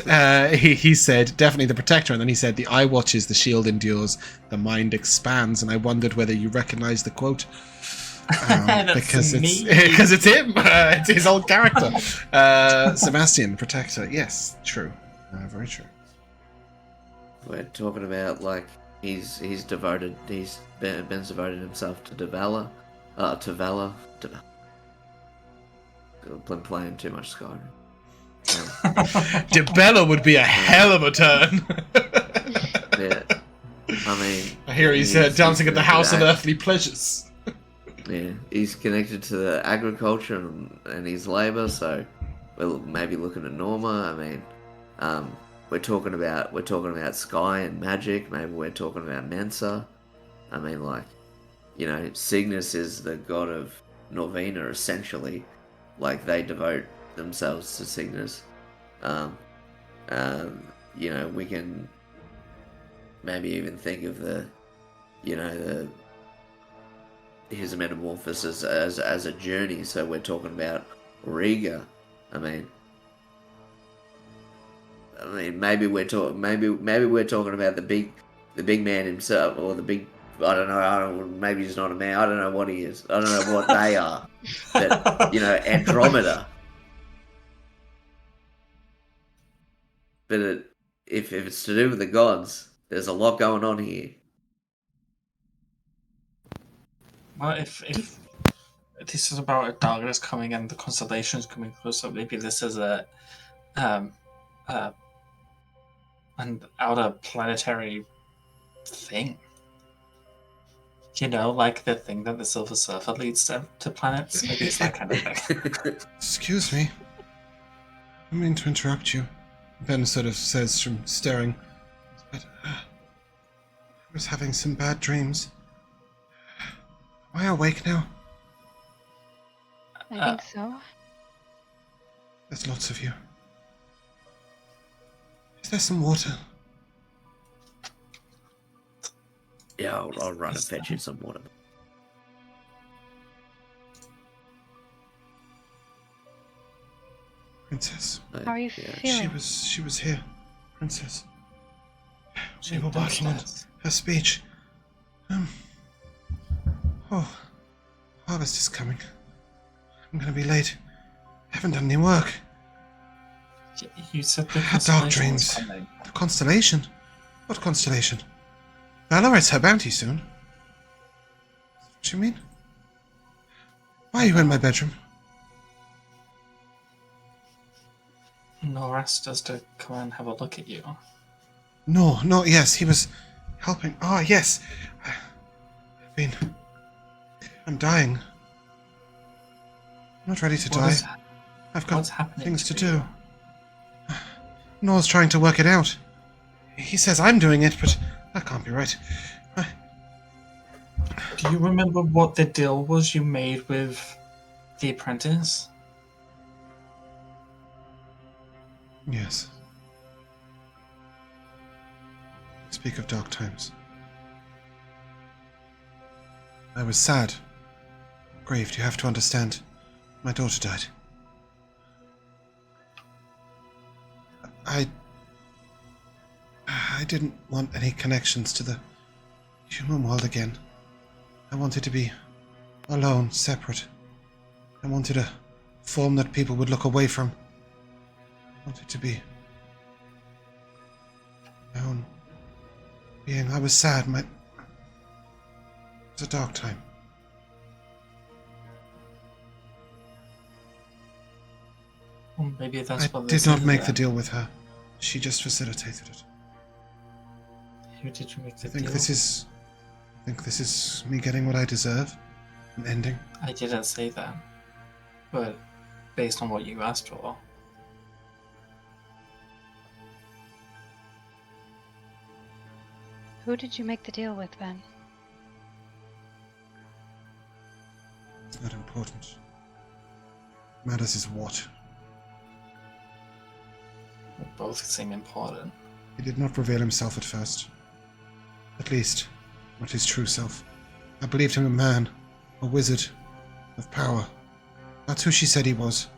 he said, definitely the protector, and then he said, the eye watches, the shield endures, the mind expands, and I wondered whether you recognise the quote. Because it's him. It's his old character. Sebastian, protector. Yes, true. Very true. We're talking about, like, he's been devoted himself to valor. Been playing too much Skyrim. DeBella would be a hell of a turn. Yeah. I mean... I hear he's dancing at the House of Earthly Pleasures. Yeah, he's connected to the agriculture and his labour, so we're maybe looking at Norma. I mean, we're talking about Sky and magic. Maybe we're talking about Mensa. I mean, like, Cygnus is the god of Norvina, essentially. Like, they devote themselves to Cygnus. We can maybe even think of his metamorphosis as a journey. So we're talking about Riga. I mean, maybe we're talking about the big man himself, or the big. I don't know. Maybe he's not a man. I don't know what he is. I don't know what they are. But Andromeda. But if it's to do with the gods, there's a lot going on here. Well, if this is about a darkness coming and the constellations coming closer, maybe this is an outer planetary thing. Like the thing that the Silver Surfer leads to planets. Maybe it's that kind of thing. Excuse me. I mean to interrupt you. Ben sort of says from staring, but I was having some bad dreams. Am I awake now? I think so. There's lots of you. Is there some water? Yeah, I'll run and fetch you some water. Princess. How are you feeling? She was here, Princess. We were working on her speech. Harvest is coming. I'm gonna be late. I haven't done any work. You said the I had dark dreams. The constellation? What constellation? Valoret's her bounty soon. What do you mean? Why are you in my bedroom? Nor asked us to come and have a look at you. No, yes, he was helping. Oh, yes. I'm dying. I'm not ready to die. I've got things to do. Noel's trying to work it out. He says I'm doing it, but that can't be right. Do you remember what the deal was you made with the apprentice? Yes. Speak of dark times. I was sad. Grieved, you have to understand. My daughter died. I didn't want any connections to the human world again. I wanted to be alone, separate. I wanted a form that people would look away from. I wanted to be my own being. I was sad. It was a dark time. Well, maybe that's what I did not make the deal with her. She just facilitated it. Who did you make the I think deal? this is me getting what I deserve. An ending. I didn't say that. But based on what you asked for. Who did you make the deal with, Ben? It's not important. What matters is what. They both seem important. He did not reveal himself at first. At least, not his true self. I believed him a man, a wizard, of power. That's who she said he was.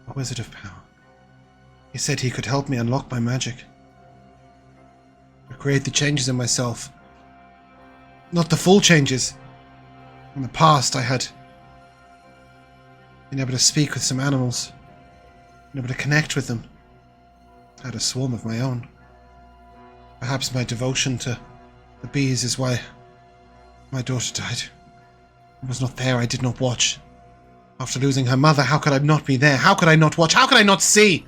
A wizard of power. He said he could help me unlock my magic. Create the changes in myself. Not the full changes. In the past, I had been able to speak with some animals, been able to connect with them. I had a swarm of my own. Perhaps my devotion to the bees is why my daughter died. I was not there, I did not watch. After losing her mother, how could I not be there? How could I not watch? How could I not see?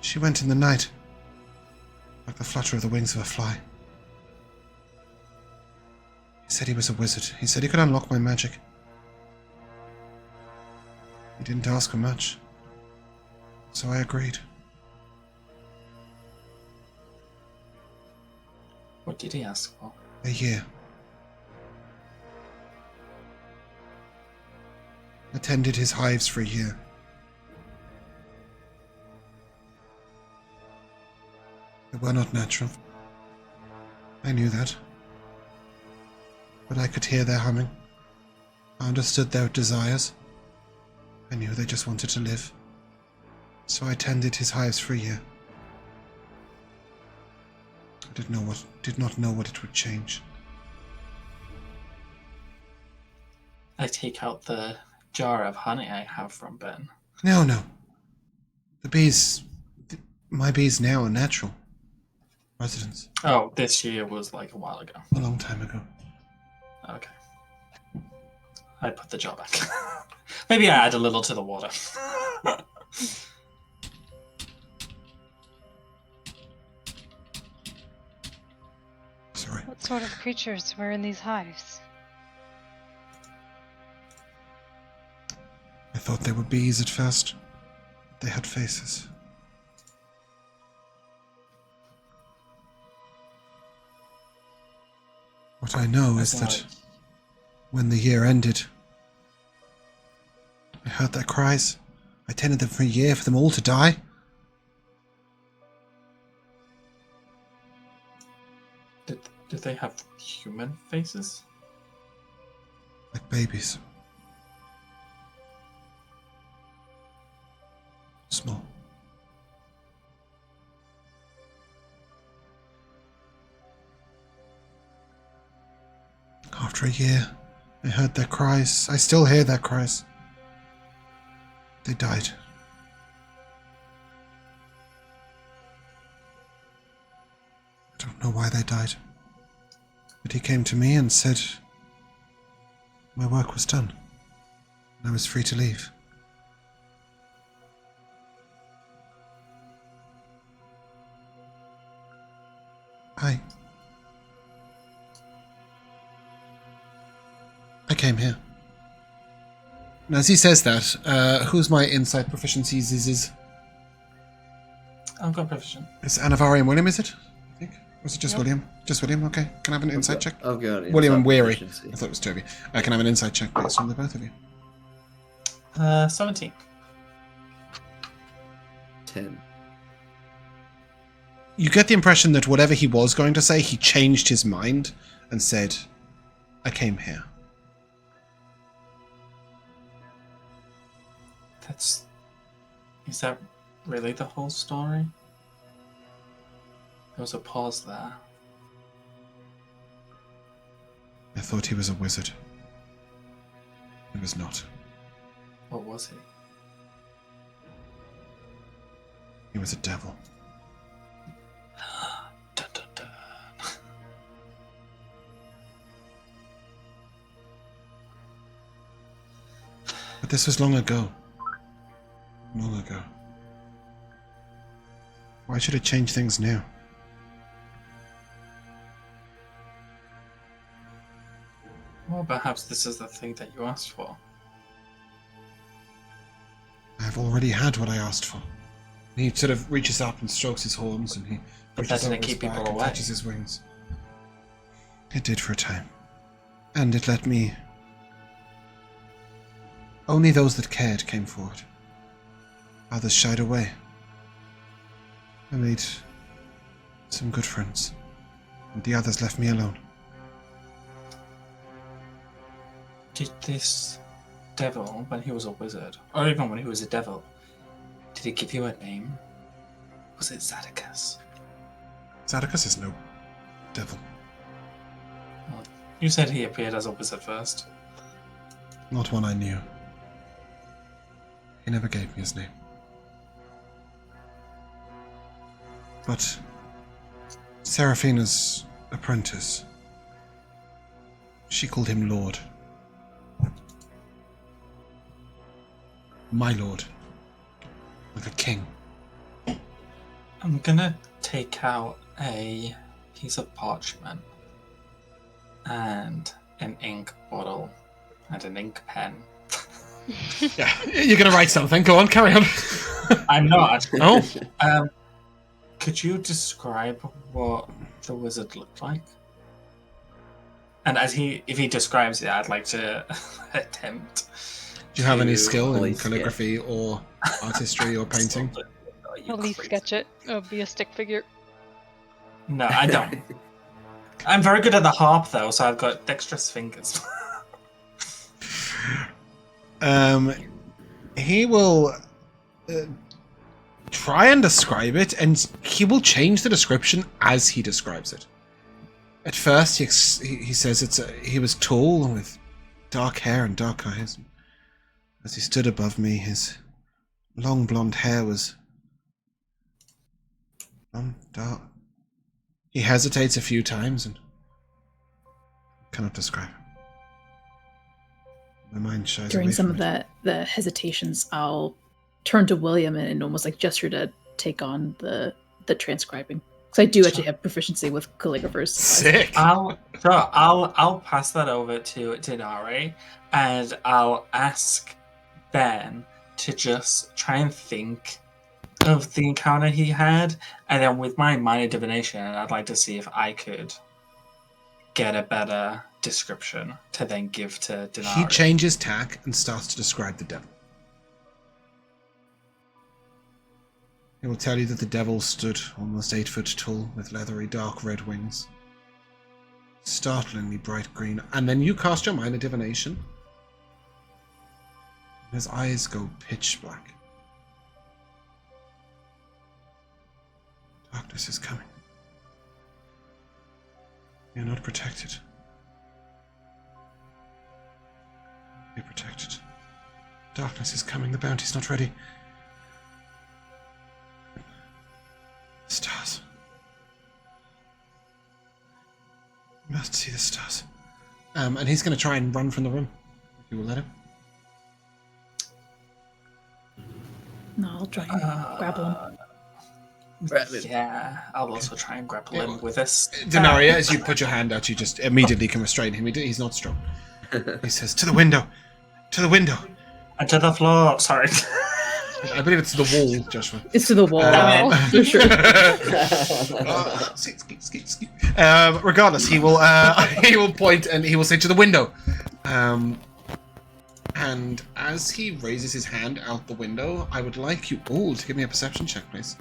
She went in the night, like the flutter of the wings of a fly. He said he was a wizard. He said he could unlock my magic. He didn't ask for much, so I agreed. What did he ask for? A year. Attended his hives for a year. They were not natural. I knew that. But I could hear their humming. I understood their desires. I knew they just wanted to live. So I tended his hives for a year. I did not know what it would change. I take out the jar of honey I have from Ben. No. My bees now are natural residents. Oh, this year was like a while ago. A long time ago. Okay. I put the jar back. Maybe I add a little to the water. Sorry. What sort of creatures were in these hives? I thought they were bees at first. They had faces. What I know is that when the year ended, I heard their cries. I tended them for a year for them all to die. Did they have human faces? Like babies. Small. After a year, I heard their cries. I still hear their cries. They died. I don't know why they died. But he came to me and said my work was done. And I was free to leave. I came here. And as he says that, who's my insight proficiencies is? I've got proficient. It's Anivari and William, is it? I think. Or is it just Yep. William? Just William, okay. Can I have an insight check? I've got it. William and Weary. Proficiency. I thought it was two of you. Can I have an insight check based on the both of you? 17. 10. You get the impression that whatever he was going to say, he changed his mind and said, I came here. Is that really the whole story? There was a pause there. I thought he was a wizard. He was not. What was he? He was a devil. Dun, dun, dun. But this was long ago. Long ago. Why should it change things now? Well, perhaps this is the thing that you asked for. I've already had what I asked for. He sort of reaches up and strokes his horns, and he But that reaches didn't over his keep people back and away. touches his wings. It did for a time. And it let me... Only those that cared came forward. Others shied away. I made some good friends, and the others left me alone. Did this devil, when he was a wizard, or even when he was a devil, did he give you a name? Was it Zadicus? Zadicus is no devil. Well, you said he appeared as a wizard first. Not one I knew. He never gave me his name. But Seraphina's apprentice, she called him Lord. My lord. Like a king. I'm gonna take out a piece of parchment and an ink bottle and an ink pen. Yeah, you're gonna write something. Go on, carry on. I'm not. Oh, Could you describe what the wizard looked like? And if he describes it, I'd like to attempt. do you have any To skill in police calligraphy or artistry or painting? At least sketch it. It'll be a stick figure. No, I don't. I'm very good at the harp, though, so I've got dexterous fingers. He will try and describe it, and he will change the description as he describes it. At first, he says he was tall with dark hair and dark eyes. As he stood above me, his long blonde hair was dark. He hesitates a few times and cannot describe. My mind shies During away some from of the hesitations, I'll turn to William and almost like gesture to take on the transcribing. Because I do actually have proficiency with calligraphers. Sick. I'll pass that over to Dinari, and I'll ask Ben to just try and think of the encounter he had, and then with my minor divination, I'd like to see if I could get a better description to then give to Dinari. He changes tack and starts to describe the devil. He will tell you that the devil stood almost 8 foot tall with leathery dark red wings. Startlingly bright green. And then you cast your minor divination. His eyes go pitch black. Darkness is coming. You're not protected. Be protected. Darkness is coming. The bounty's not ready. Stars. You must see the stars. And he's going to try and run from the room. If you will let him. No, I'll try and grapple him. Yeah, I'll also try and grapple him with this. Dinari, as you put your hand out, you just immediately can restrain him. He's not strong. He says, "To the window! To the window!" And to the floor. Sorry. I believe it's to the wall, Joshua. It's to the wall. For sure. Regardless, he will point and he will say, "To the window." And as he raises his hand out the window, I would like you all to give me a perception check, please.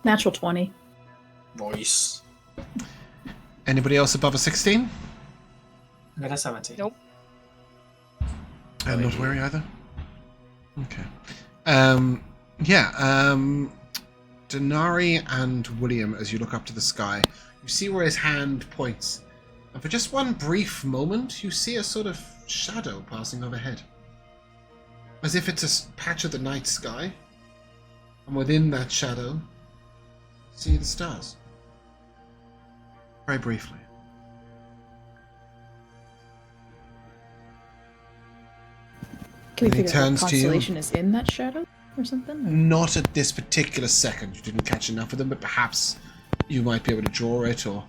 Natural 20. Voice. Anybody else above a 16? I got a 17. Nope. I'm not wary either. Okay. Dinari and William, as you look up to the sky, you see where his hand points. And for just one brief moment, you see a sort of shadow passing overhead. As if it's a patch of the night sky. And within that shadow, see the stars. Very briefly. Can we And he figure out what turns to you. constellation is in that shadow or something? Or? Not at this particular second. You didn't catch enough of them, but perhaps you might be able to draw it or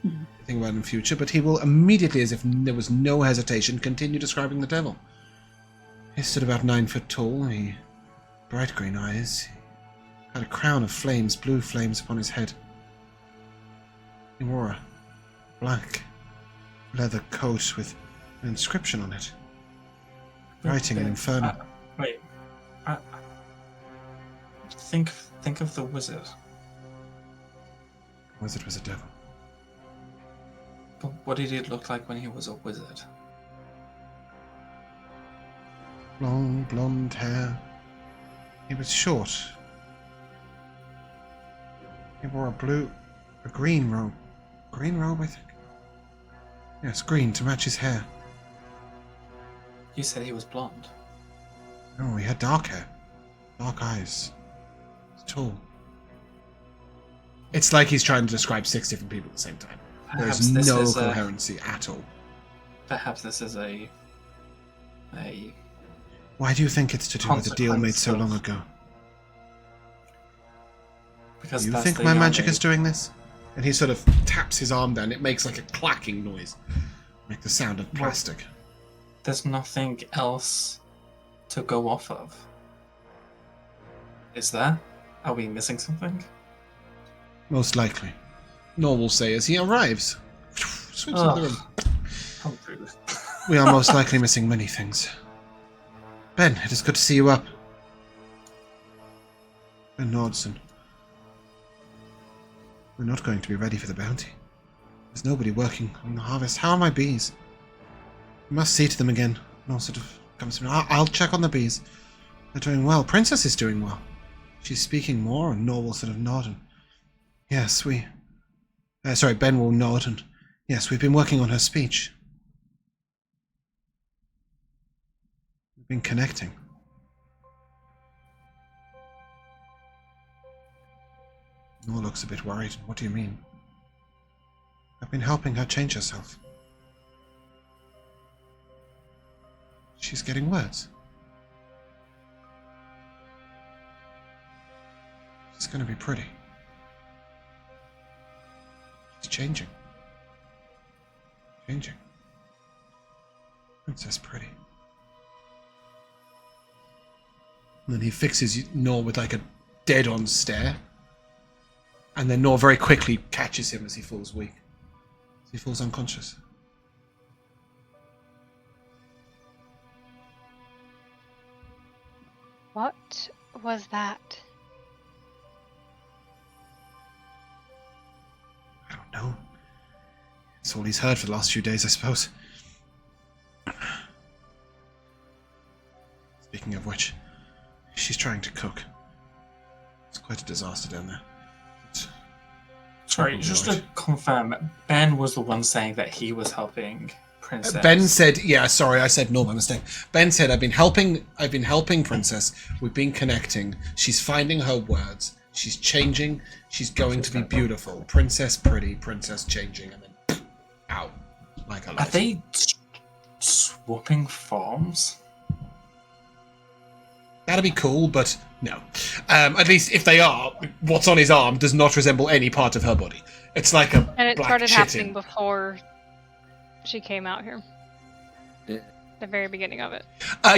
think about it in future. But he will immediately, as if there was no hesitation, continue describing the devil. He stood about 9 foot tall. He bright green eyes. He had a crown of flames, blue flames upon his head. He wore a black leather coat with an inscription on it, writing an inferno. Wait. Think of the wizard. Wizard was a devil. But what did it look like when he was a wizard? Long blonde hair. He was short. He wore a green robe. Green robe, I think. Yes, green to match his hair. You said he was blonde. No, he had dark hair. Dark eyes. He's tall. It's like he's trying to describe 6 different people at the same time. There's no coherency at all. Perhaps this is a Why do you think it's to do with the deal made so long ago? because You that's think the my magic only- is doing this? And he sort of taps his arm down. It makes like a clacking noise. Like the sound of plastic. There's nothing else to go off of. Is there? Are we missing something? Most likely. Nor will say as he arrives. Sweeps into the room. How rude. We are most likely missing many things. Ben, it is good to see you up. Ben Nordson. We're not going to be ready for the bounty. There's nobody working on the harvest. How are my bees? I must see to them again. Nor sort of comes to me. I'll check on the bees. They're doing well. Princess is doing well. She's speaking more, and Nor will sort of nod. And yes, Ben will nod, and yes, we've been working on her speech. We've been connecting. Nor looks a bit worried. What do you mean? I've been helping her change herself. She's getting words. She's going to be pretty. She's changing. Changing. Princess Pretty. And then he fixes Nor with like a dead-on stare. And then Nor very quickly catches him as he falls weak. As he falls unconscious. What was that? I don't know. It's all he's heard for the last few days, I suppose. Speaking of which, she's trying to cook. It's quite a disaster down there. Sorry, just to confirm, Ben was the one saying that he was helping Princess. Ben said, yeah, sorry, I said no, my mistake. Ben said, I've been helping Princess. We've been connecting. She's finding her words. She's changing. She's going to be beautiful. Princess Pretty, Princess changing, and then out. like a Are light. they swapping forms? That'd be cool, but no. At least if they are, what's on his arm does not resemble any part of her body. It's like a And it black started chitin. happening before she came out here. Yeah. The very beginning of it.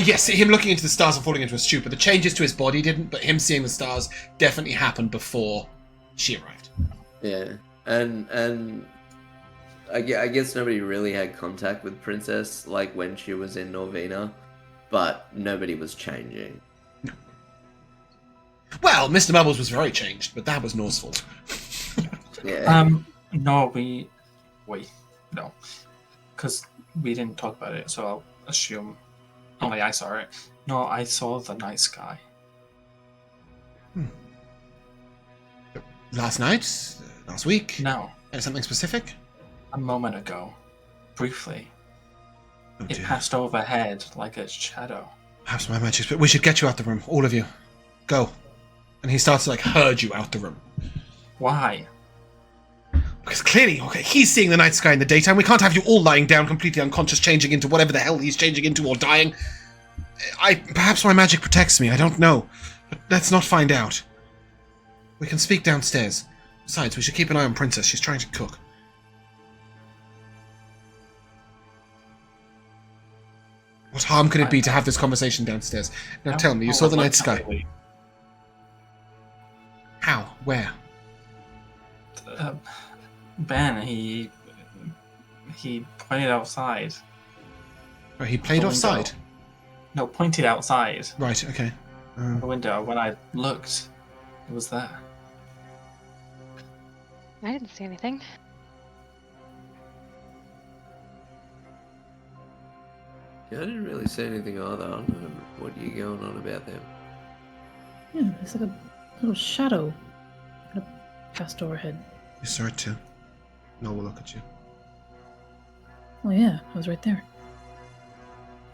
Yes, him looking into the stars and falling into a stupor. The changes to his body didn't, but him seeing the stars definitely happened before she arrived. Yeah, and I guess nobody really had contact with Princess like when she was in Norvina, but nobody was changing. Well, Mr. Mubbles was very changed, but that was Nor's fault. Yeah. No, no, because we didn't talk about it, so I'll assume only I saw it. No, I saw the night sky. Last night? Last week? No, Something specific? a moment ago, briefly. Oh, It dear. passed overhead like a shadow. Perhaps my magic's... But we should get you out the room, all of you. Go. And he starts to, like, herd you out the room. Why? Because clearly, okay, he's seeing the night sky in the daytime. We can't have you all lying down, completely unconscious, changing into whatever the hell he's changing into or dying. Perhaps my magic protects me, I don't know. But let's not find out. We can speak downstairs. Besides, we should keep an eye on Princess. She's trying to cook. What harm could it be to have this conversation downstairs? Now tell me, you saw the night sky. How? Where? Ben, he pointed outside. Oh, he played The offside? window. No, pointed outside Right, okay. the window. When I looked, it was there. I didn't see anything. Yeah, I didn't really see anything either. I don't know what you're going on about them. Yeah, it's like a little shadow kind of passed overhead. You saw it too. No, we'll look at you. Oh yeah, I was right there.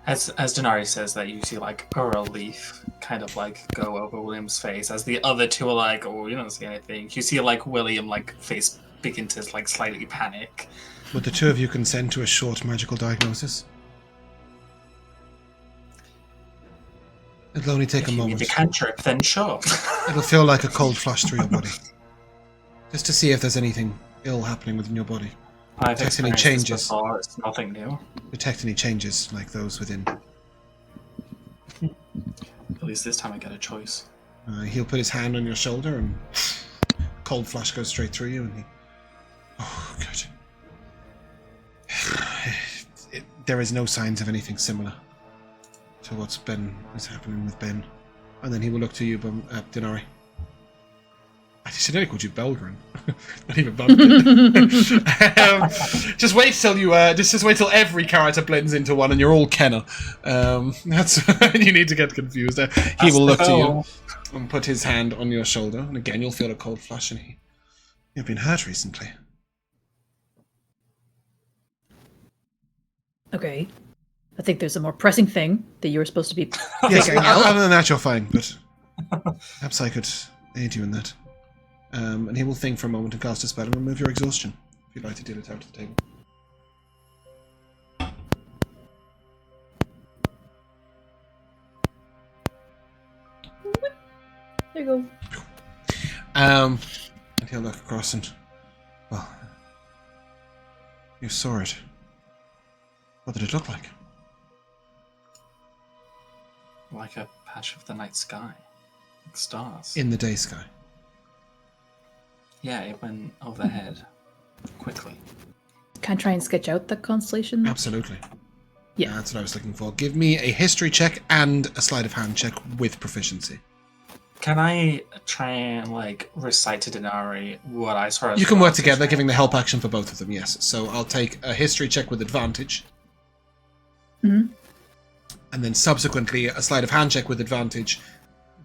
As Dinari says that, you see like a relief kind of like go over William's face as the other two are like, oh, you don't see anything. You see like William like face begin to like slightly panic. Would the two of you consent to a short magical diagnosis? It'll only take If a you moment. need a cantrip, then sure. It'll feel like a cold flush through your body. Just to see if there's anything ill happening within your body. I've Detect any experienced changes. this before. It's nothing new. Detect any changes like those within. At least this time I get a choice. He'll put his hand on your shoulder and cold flush goes straight through you and he... Oh, good. There is no signs of anything similar to what's happening with Ben. And then he will look to you, Dinari. I just nearly called you Belgrin. Not even Bumpkin. Just wait till you. Just wait till every character blends into one, and you're all Kenner. That's you need to get confused. He will look to you and put his hand on your shoulder, and again you'll feel a cold flush. And you've been hurt recently. Okay. I think there's a more pressing thing that you were supposed to be Yes, figuring out. other than that, you're fine. But perhaps I could aid you in that. And he will think for a moment and cast a spell and remove your exhaustion. If you'd like to deal it out to the table. There you go. And he'll look across and... Well... You saw it. What did it look like? Like a patch of the night sky. Like stars. In the day sky. Yeah, it went overhead. Quickly. Can I try and sketch out the constellation? Absolutely. Yeah. That's what I was looking for. Give me a history check and a sleight of hand check with proficiency. Can I try and like recite to Dinari what I saw? You can work together, giving the help action for both of them, yes. So I'll take a history check with advantage. Mm-hmm. And then subsequently a sleight of hand check with advantage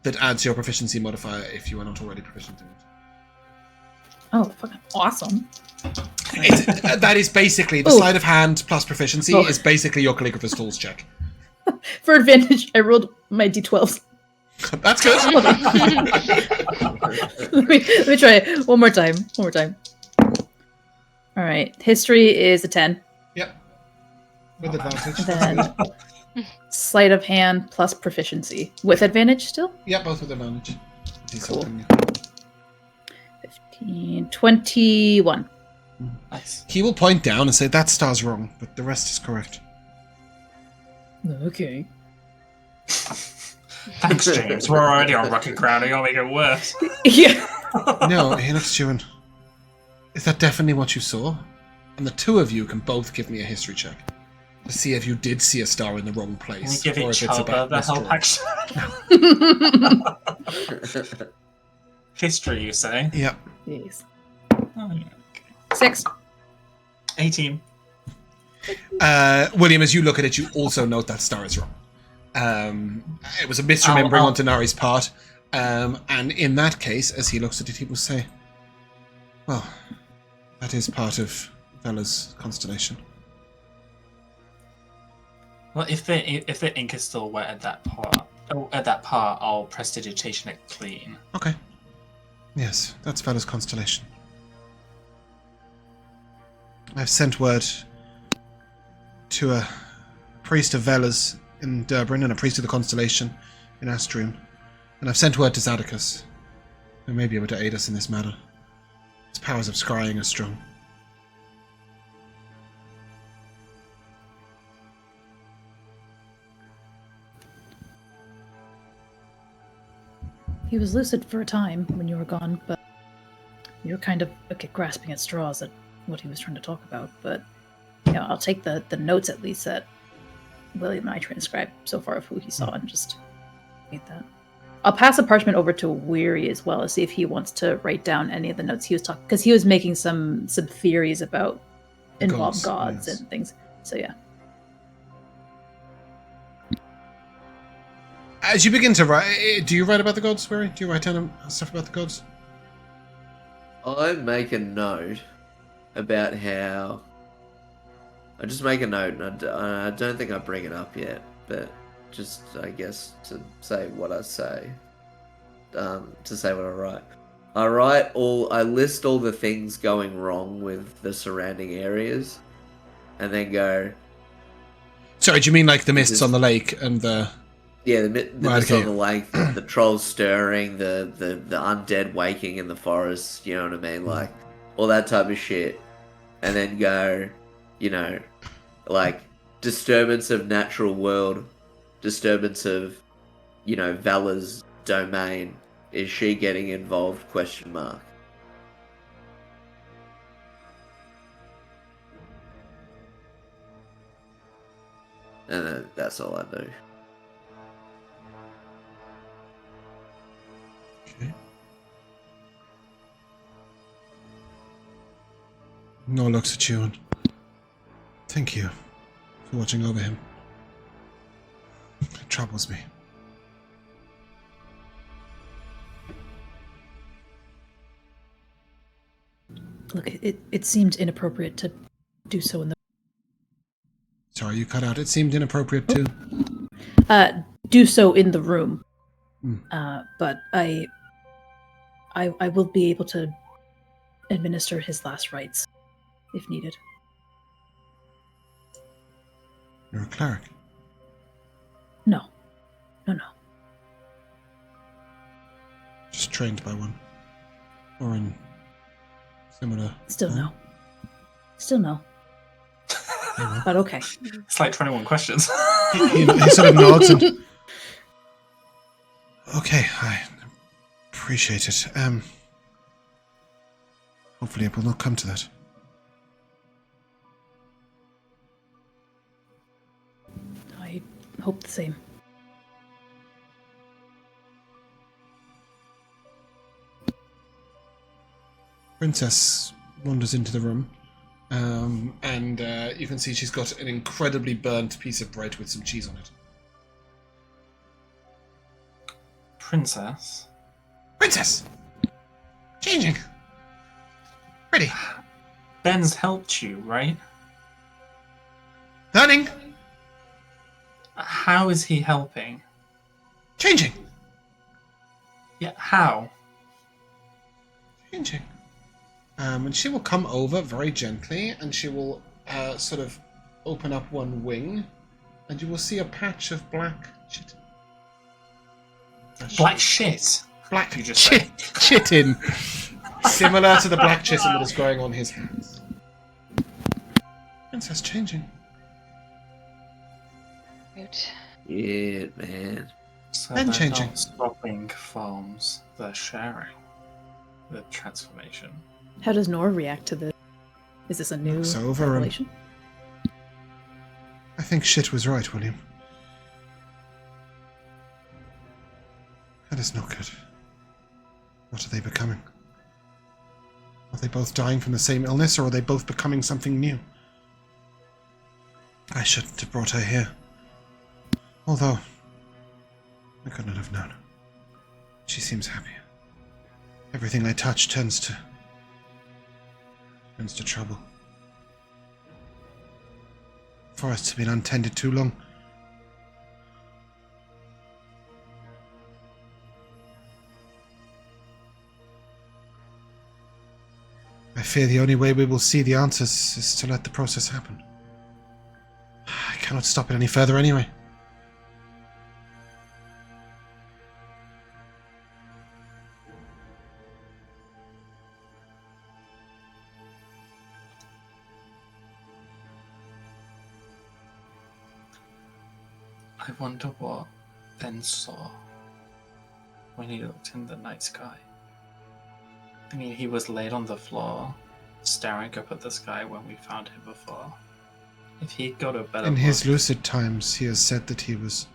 that adds your proficiency modifier if you are not already proficient in it. Oh, fucking awesome. That is basically, the Ooh. sleight of hand plus proficiency Oh. is basically your calligrapher's tools check. For advantage, I rolled my d12s. That's good. let me try it one more time. All right. History is a 10. Yep. With advantage. Then sleight of hand plus proficiency. With advantage still? Yeah, both with advantage. He's Cool. helping you. 15, 21. Nice. He will point down and say, that star's wrong, but the rest is correct. Okay. Thanks, James. We're already on rocky ground. You'll make it worse. Yeah. No, he looks at you and... Is that definitely what you saw? And the two of you can both give me a history check. To see if you did see a star in the wrong Can we place. give or each if it's other about the help misdrew. action? History, you say? Yeah. Yes. Oh, yeah. Okay. 6. 18. William, as you look at it, you also note that star is wrong. It was a misremembering on Dinari's part. And in that case, as he looks at it, he will say, well, that is part of Vela's constellation. Well, if the ink is still wet at that part, I'll prestidigitation it clean. Okay. Yes, that's Vela's constellation. I've sent word to a priest of Vela's in Durbin and a priest of the constellation in Astrium. And I've sent word to Zadicus, who may be able to aid us in this matter. His powers of scrying are strong. He was lucid for a time when you were gone, but you were kind of grasping at straws at what he was trying to talk about. But I'll take the notes at least that William and I transcribed so far of who he saw and just read that. I'll pass the parchment over to Weary as well to see if he wants to write down any of the notes he was talking, because he was making some theories about involved gods yes. and things. So yeah. As you begin to write, do you write about the gods, Weary? Do you write down stuff about the gods? I make a note about how... I just make a note, and I don't think I bring it up yet, but just, I guess, to say what I say. To say what I write. I list all the things going wrong with the surrounding areas, and then go... Sorry, do you mean like the mists on the lake and the... Yeah, the mist on the lake, the trolls stirring, the undead waking in the forest, you know what I mean? Like, all that type of shit. And then go, like, disturbance of natural world, disturbance of, Vala's domain. Is she getting involved? ? And then that's all I do. Okay. Noah looks at you and... Thank you for watching over him. It troubles me. Look, it seemed inappropriate to do so in the... Sorry, you cut out. It seemed inappropriate to... do so in the room. Mm. But I will be able to administer his last rites if needed. You're a cleric. No. Just trained by one. Or in similar... Still no. Yeah, But okay. It's like 21 questions. he sort of nods and... Okay, I appreciate it. Hopefully it will not come to that. I hope the same. Princess wanders into the room, and you can see she's got an incredibly burnt piece of bread with some cheese on it. Princess? Princess! Changing! Ready. Ben's helped you, right? Learning! How is he helping? Changing! Yeah, how? Changing. And she will come over very gently, and she will sort of open up one wing, and you will see a patch of black shit. Black shit. Black You just say. chitin. Similar to the black chitin that is growing on his hands. Princess changing. Root. Yeah, man. So And they're changing. not stopping farms, they're sharing the transformation. How does Nor react to this? Is this a new Looks over and- revelation? I think shit was right, William. That is not good. What are they becoming? Are they both dying from the same illness, or are they both becoming something new? I shouldn't have brought her here. Although, I could not have known. She seems happy. Everything I touch turns to trouble. Forests have been untended too long. I fear the only way we will see the answers is to let the process happen. I cannot stop it any further anyway. I wonder what Ben saw when he looked in the night sky. I mean, he was laid on the floor, staring up at the sky when we found him before. If he got a better In his look- lucid times, he has said that he was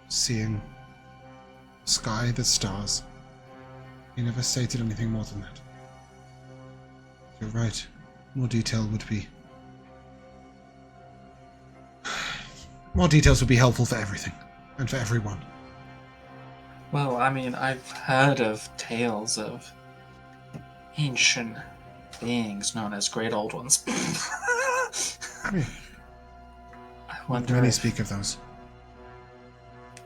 seeing the sky, the stars. He never stated anything more than that. You're right. More detail would be... More details would be helpful for everything. And for everyone. Well, I mean, I've heard of tales of ancient beings known as Great Old Ones. I wonder Many if speak of those.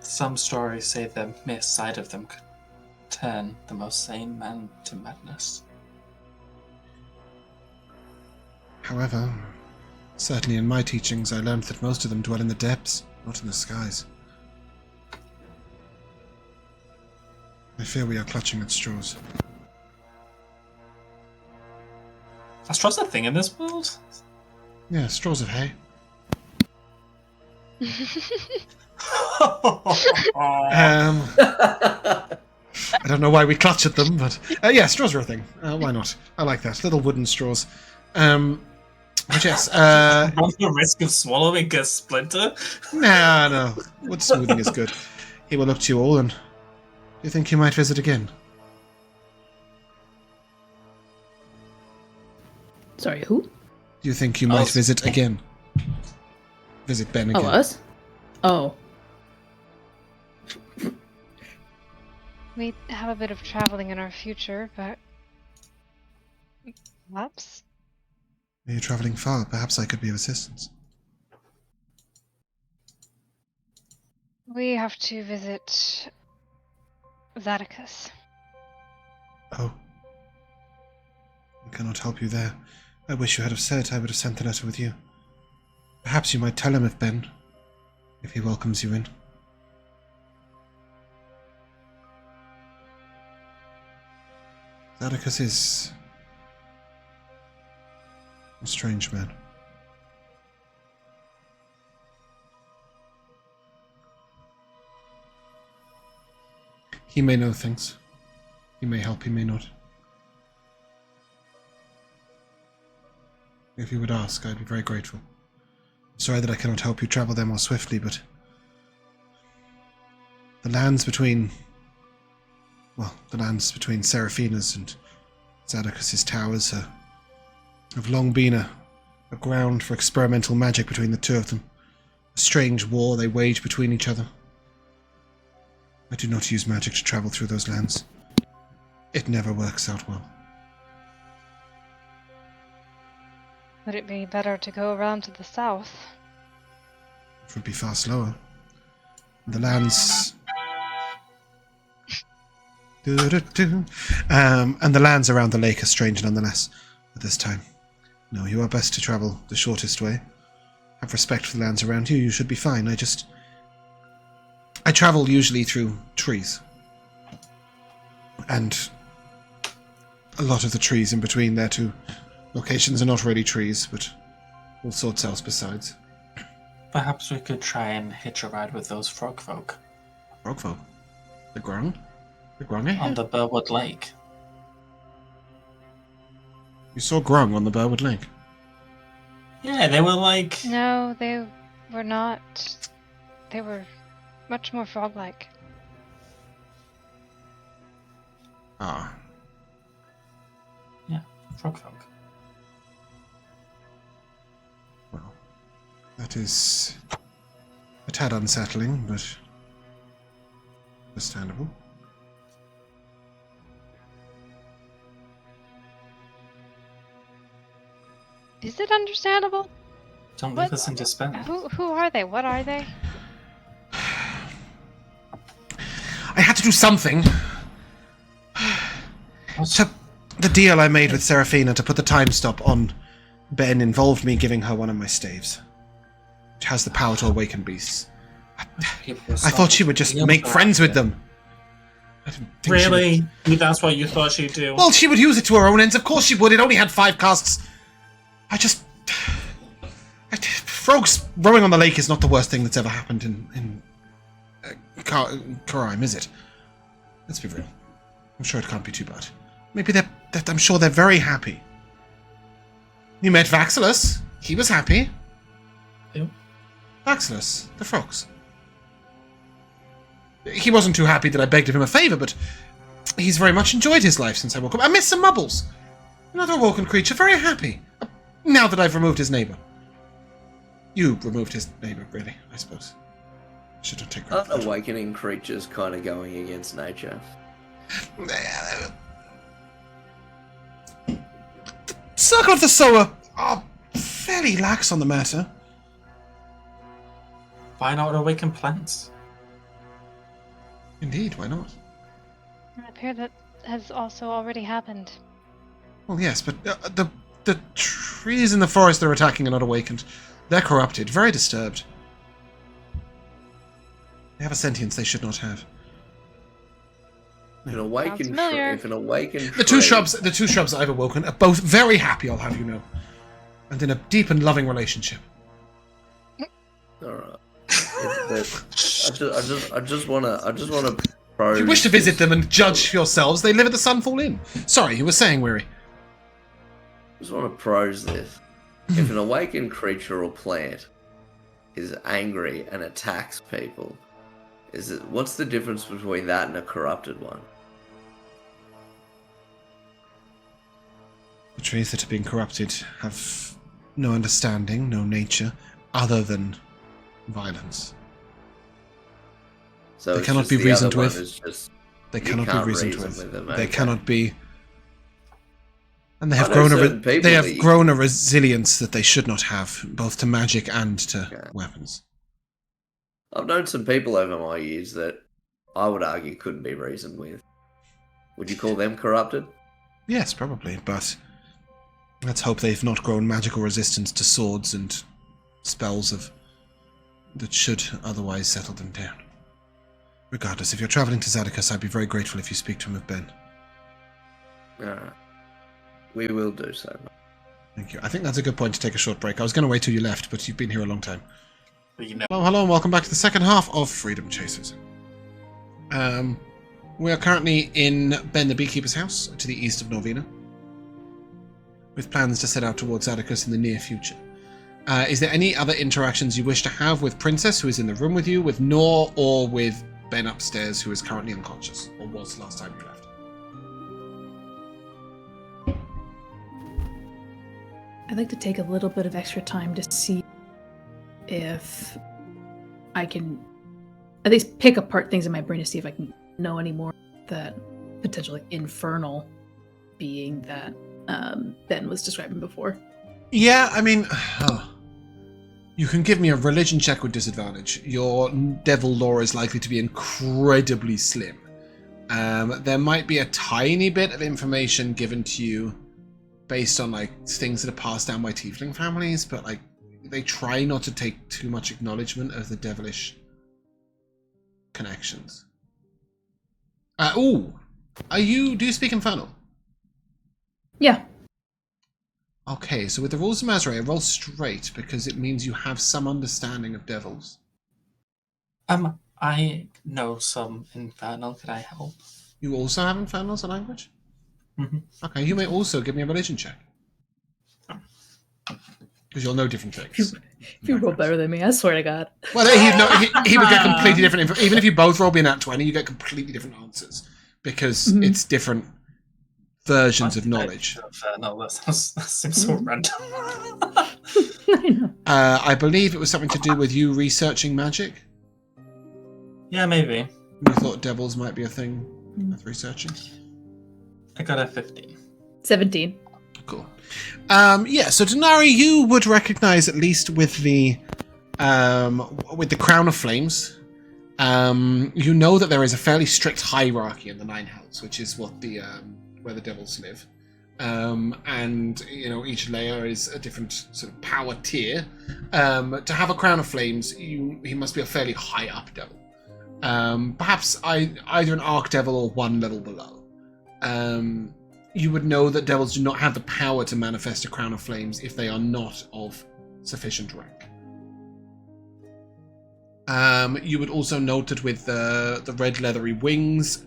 some stories say the mere sight of them could turn the most sane man to madness. However, certainly in my teachings, I learned that most of them dwell in the depths, not in the skies. I fear we are clutching at straws. Are straws a thing in this world? Yeah, straws of hay. I don't know why we clutch at them, but yeah, straws are a thing. Why not? I like that. Little wooden straws. But yes, Run the risk of swallowing a splinter? no. Wood smoothing is good. He will look to you all, and do you think you might visit again? Sorry, who? Do you think you might Us. visit again? Visit Ben Oh, again? us? Oh. We have a bit of traveling in our future, but perhaps. You're traveling far. Perhaps I could be of assistance. We have to visit Vaticus. Oh. I cannot help you there. I wish you had have said I would have sent the letter with you. Perhaps you might tell him of Ben, if he welcomes you in. Atticus is a strange man. He may know things. He may help, he may not. If you would ask, I'd be very grateful. Sorry that I cannot help you travel there more swiftly, but the lands between Seraphina's and Zadocus's towers have long been a ground for experimental magic between the two of them. A strange war they wage between each other. I do not use magic to travel through those lands. It never works out well. Would it be better to go around to the south? It would be far slower. The lands... and the lands around the lake are strange nonetheless at this time. No, you are best to travel the shortest way. have respect for the lands around you, you should be fine. I travel usually through trees. And a lot of the trees in between their two locations are not really trees, but all sorts else besides. Perhaps we could try and hitch a ride with those frog folk. Frog folk? The Grung? The Grung? On the Burwood Lake. You saw Grung on the Burwood Lake? Yeah, they were like... No, they were not. They were much more frog-like. Ah. Yeah, frog folk. Well, that is a tad unsettling, but understandable. Is it understandable? Don't What? leave us in despair. Who are they? What are they? I had to do something. So, the deal I made with Seraphina to put the time stop on Ben involved me giving her one of my staves, which has the power to awaken beasts. I thought she would just make friends with them. I didn't think she Really? That's what you thought she'd do? would... Well, she would use it to her own ends. Of course she would. It only had 5 casts. Frogs rowing on the lake is not the worst thing that's ever happened in Karaim, is it? Let's be real. I'm sure it can't be too bad. Maybe I'm sure they're very happy. You met Vaxilus. He was happy. Who? Vaxilus, the frogs. He wasn't too happy that I begged of him a favour, but he's very much enjoyed his life since I woke up. I miss some Mubbles. Another woken creature, very happy. Now that I've removed his neighbour. You removed his neighbour, really, I suppose. I should not take credit for that. Unawakening creatures kind of going against nature. The Circle of the Sower are fairly lax on the matter. Why not awaken plants? Indeed, why not? It appears that has also already happened. Well, yes, but the trees in the forest they're attacking are not awakened. They're corrupted, very disturbed. They have a sentience they should not have. If an awakened The two shrubs I've awoken are both very happy, I'll have you know, and in a deep and loving relationship. All right. I just want to. If you wish to visit them and judge for yourselves, they live at the Sunfall Inn. Sorry, you were saying, Weary. I just want to prose this. If an awakened creature or plant is angry and attacks people, what's the difference between that and a corrupted one? The trees that are being corrupted have no understanding, no nature, other than violence. So they cannot be reasoned with. They cannot be reasoned with. They cannot be. And they have grown a resilience that they should not have, both to magic and to weapons. I've known some people over my years that I would argue couldn't be reasoned with. Would you call them corrupted? Yes, probably, but let's hope they've not grown magical resistance to swords and spells that should otherwise settle them down. Regardless, if you're travelling to Zadicus, I'd be very grateful if you speak to him with Ben. Alright. We will do so. Thank you. I think that's a good point to take a short break. I was going to wait till you left, but you've been here a long time. Well, hello and welcome back to the second half of Freedom Chasers. We are currently in Ben the Beekeeper's house, to the east of Norvina, with plans to set out towards Zadicus in the near future. Is there any other interactions you wish to have with Princess, who is in the room with you, with Nor, or with Ben upstairs, who is currently unconscious, or was last time you left? I'd like to take a little bit of extra time to see if I can at least pick apart things in my brain to see if I can know any more that potential infernal being that Ben was describing before. Yeah, I mean, you can give me a religion check with disadvantage. Your devil lore is likely to be incredibly slim. There might be a tiny bit of information given to you based on like things that are passed down by Tiefling families, but like they try not to take too much acknowledgement of the devilish connections. Do you speak Infernal? Yeah. Okay, so with the rules of Mazray, roll straight because it means you have some understanding of devils. I know some Infernal. Could I help? You also have Infernal as a language? Mm-hmm. Okay, you may also give me a religion check. Because you'll know different things. If you roll better than me, I swear to God. Well, he would get completely different. Even if you both roll be nat 20, you get completely different answers. Because it's different versions of knowledge. No, that seems so random. I know. I believe it was something to do with you researching magic. Yeah, maybe. You thought devils might be a thing with researching. I got a 15. 17. Cool. So Dinari, you would recognize, at least with the Crown of Flames, you know that there is a fairly strict hierarchy in the Nine Hells, which is what where the devils live. And each layer is a different sort of power tier. To have a Crown of Flames, he must be a fairly high up devil. Perhaps either an Arch Devil or one level below. You would know that devils do not have the power to manifest a Crown of Flames if they are not of sufficient rank. You would also note that with the red leathery wings,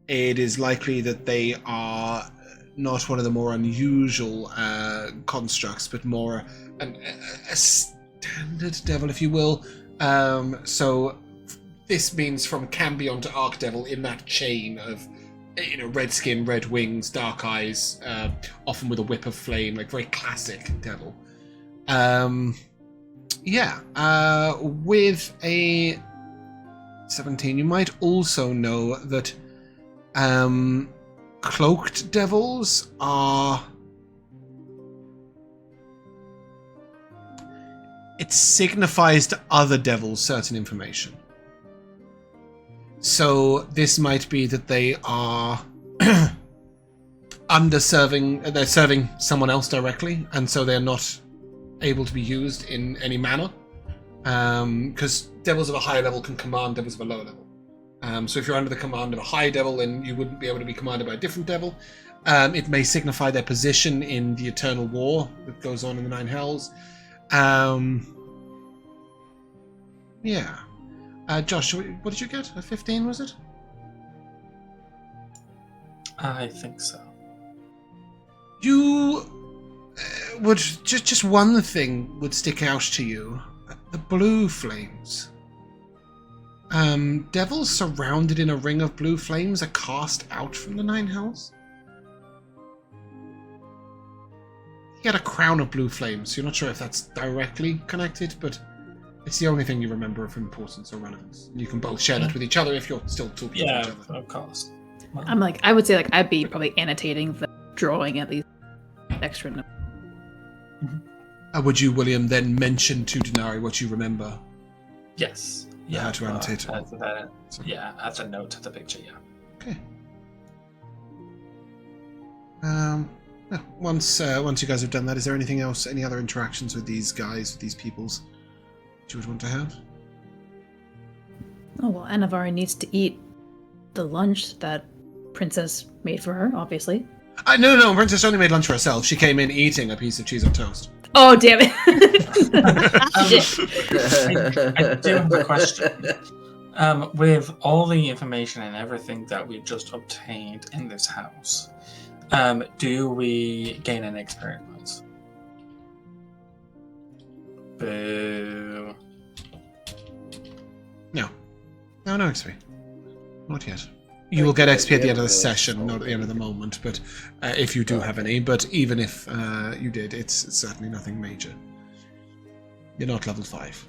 it is likely that they are not one of the more unusual constructs, but more a standard devil, if you will. So this means from Cambion to Arch Devil in that chain of red skin, red wings, dark eyes, often with a whip of flame, like very classic devil. With a 17, you might also know that cloaked devils are... It signifies to other devils certain information. So this might be that they are they're serving someone else directly, and so they're not able to be used in any manner. Because devils of a higher level can command devils of a lower level. So if you're under the command of a high devil, then you wouldn't be able to be commanded by a different devil. It may signify their position in the eternal war that goes on in the Nine Hells. Josh, what did you get? A 15, was it? I think so. You would just one thing would stick out to you: the blue flames. Devils surrounded in a ring of blue flames are cast out from the Nine Hells. He had a crown of blue flames. You're not sure if that's directly connected, but it's the only thing you remember of importance or relevance. You can both share that with each other if you're still talking to each other. Yeah, of course. Well, I would say I'd be probably annotating the drawing at least extra note. Would you, William, then mention to Dinari what you remember? Yes. Yeah. How to annotate it? Add a note to the picture, yeah. Okay. Once you guys have done that, is there anything else, any other interactions with these guys, with these peoples, that you would want to have? Oh, well, Anivari needs to eat the lunch that Princess made for her, obviously. No, Princess only made lunch for herself. She came in eating a piece of cheese on toast. Oh, damn it. I do have a question. With all the information and everything that we've just obtained in this house, do we gain an experience points? Boo. No XP. Not yet. You will get XP at the end of the session, not at the end of the moment, but if you do have any. But even if you did, it's certainly nothing major. You're not level 5.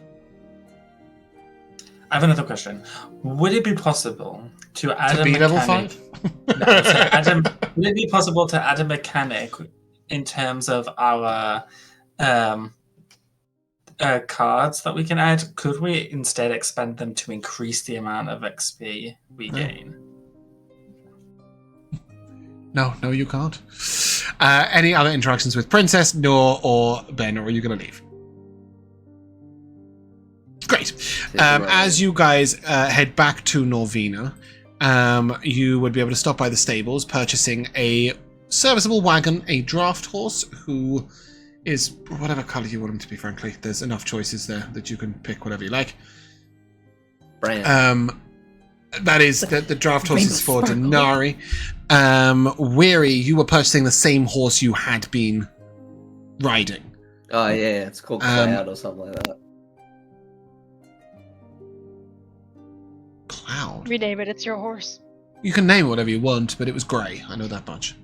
I have another question. Would it be possible to add To a be level mechanic? 5? No, so would it be possible to add a mechanic in terms of our cards that we can add? Could we instead expend them to increase the amount of XP we gain? No, you can't. Any other interactions with Princess, Noor, or Ben, or are you going to leave? As you guys head back to Norvina, you would be able to stop by the stables, purchasing a serviceable wagon, a draft horse, who is whatever colour you want him to be, frankly. There's enough choices there that you can pick whatever you like. Brand. That is, the draft horse is for Dinari. Weary, you were purchasing the same horse you had been riding. Oh, yeah, it's called Cloud or something like that. Cloud? Rename it, it's your horse. You can name it whatever you want, but it was grey. I know that much.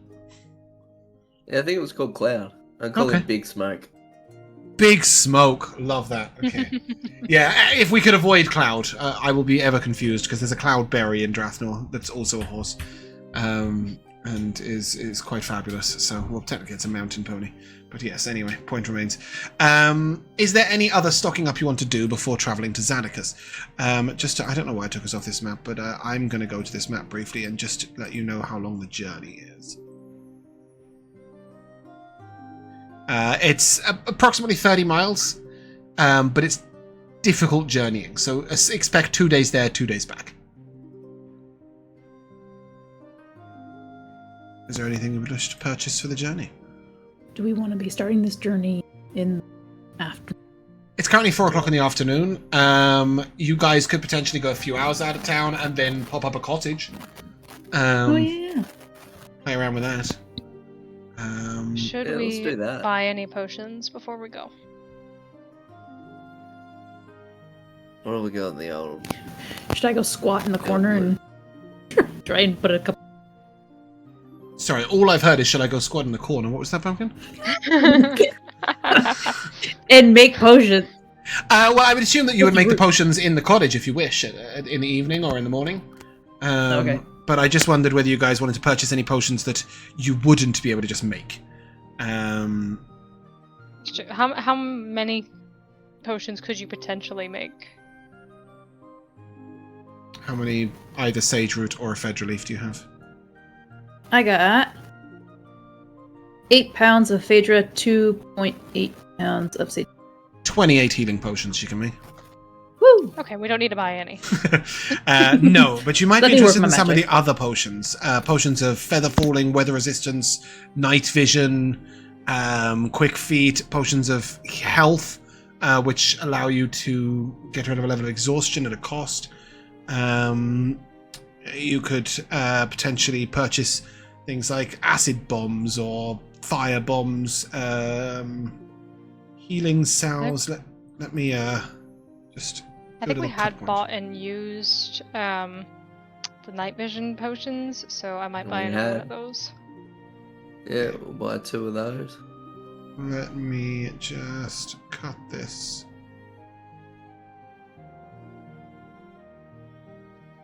Yeah, I think it was called Cloud. I call it Big Smoke. Big Smoke. Love that. Okay. Yeah, if we could avoid Cloud, I will be ever confused, because there's a Cloudberry in Drathnor that's also a horse. And is quite fabulous. So, well, technically it's a mountain pony. But yes, anyway, point remains. Is there any other stocking up you want to do before travelling to Zadicus? I don't know why I took us off this map, but I'm going to go to this map briefly and just let you know how long the journey is. It's approximately 30 miles, but it's difficult journeying. So expect 2 days there, 2 days back. Is there anything you would wish to purchase for the journey? Do we want to be starting this journey in the afternoon? It's currently 4 o'clock in the afternoon. You guys could potentially go a few hours out of town and then pop up a cottage. Yeah. Play around with that. Should let's we do that. buy any potions before we go? What do we got in the old? Should I go squat in the corner and try and put a couple? Sorry, all I've heard is should I go squat in the corner? What was that, Bumpkin? And make potions. Well, I would assume that you would make the potions in the cottage if you wish, in the evening or in the morning. Okay. But I just wondered whether you guys wanted to purchase any potions that you wouldn't be able to just make. How many potions could you potentially make? How many either sage root or ephedra leaf do you have? I got 8 pounds of Phaedra, 2.8 pounds of sage. 28 healing potions you can make. Woo! Okay, we don't need to buy any. No, but you might be Nothing interested worth in my some of the magic. other potions. Potions of feather falling, weather resistance, night vision, quick feet, potions of health, which allow you to get rid of a level of exhaustion at a cost. You could potentially purchase things like acid bombs or fire bombs, healing cells. Let me just. I think we had bought and used the night vision potions, so I might buy another one of those. Yeah, we'll buy 2 of those. Let me just cut this.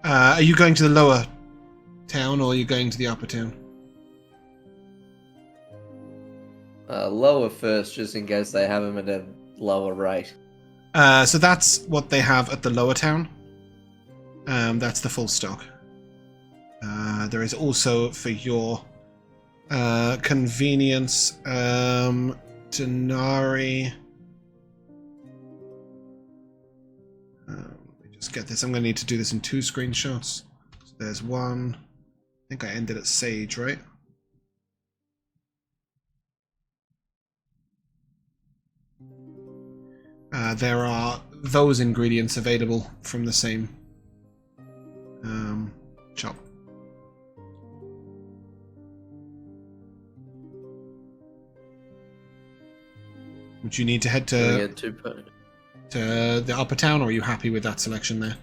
Are you going to the lower town or are you going to the upper town? Lower first, just in case they have them at a lower rate. So that's what they have at the lower town. That's the full stock. There is also, for your convenience, Dinari. Let me just get this. I'm going to need to do this in 2 screenshots. So there's one. I think I ended at Sage, right? There are those ingredients available from the same shop. Would you need to head to the upper town, or are you happy with that selection there?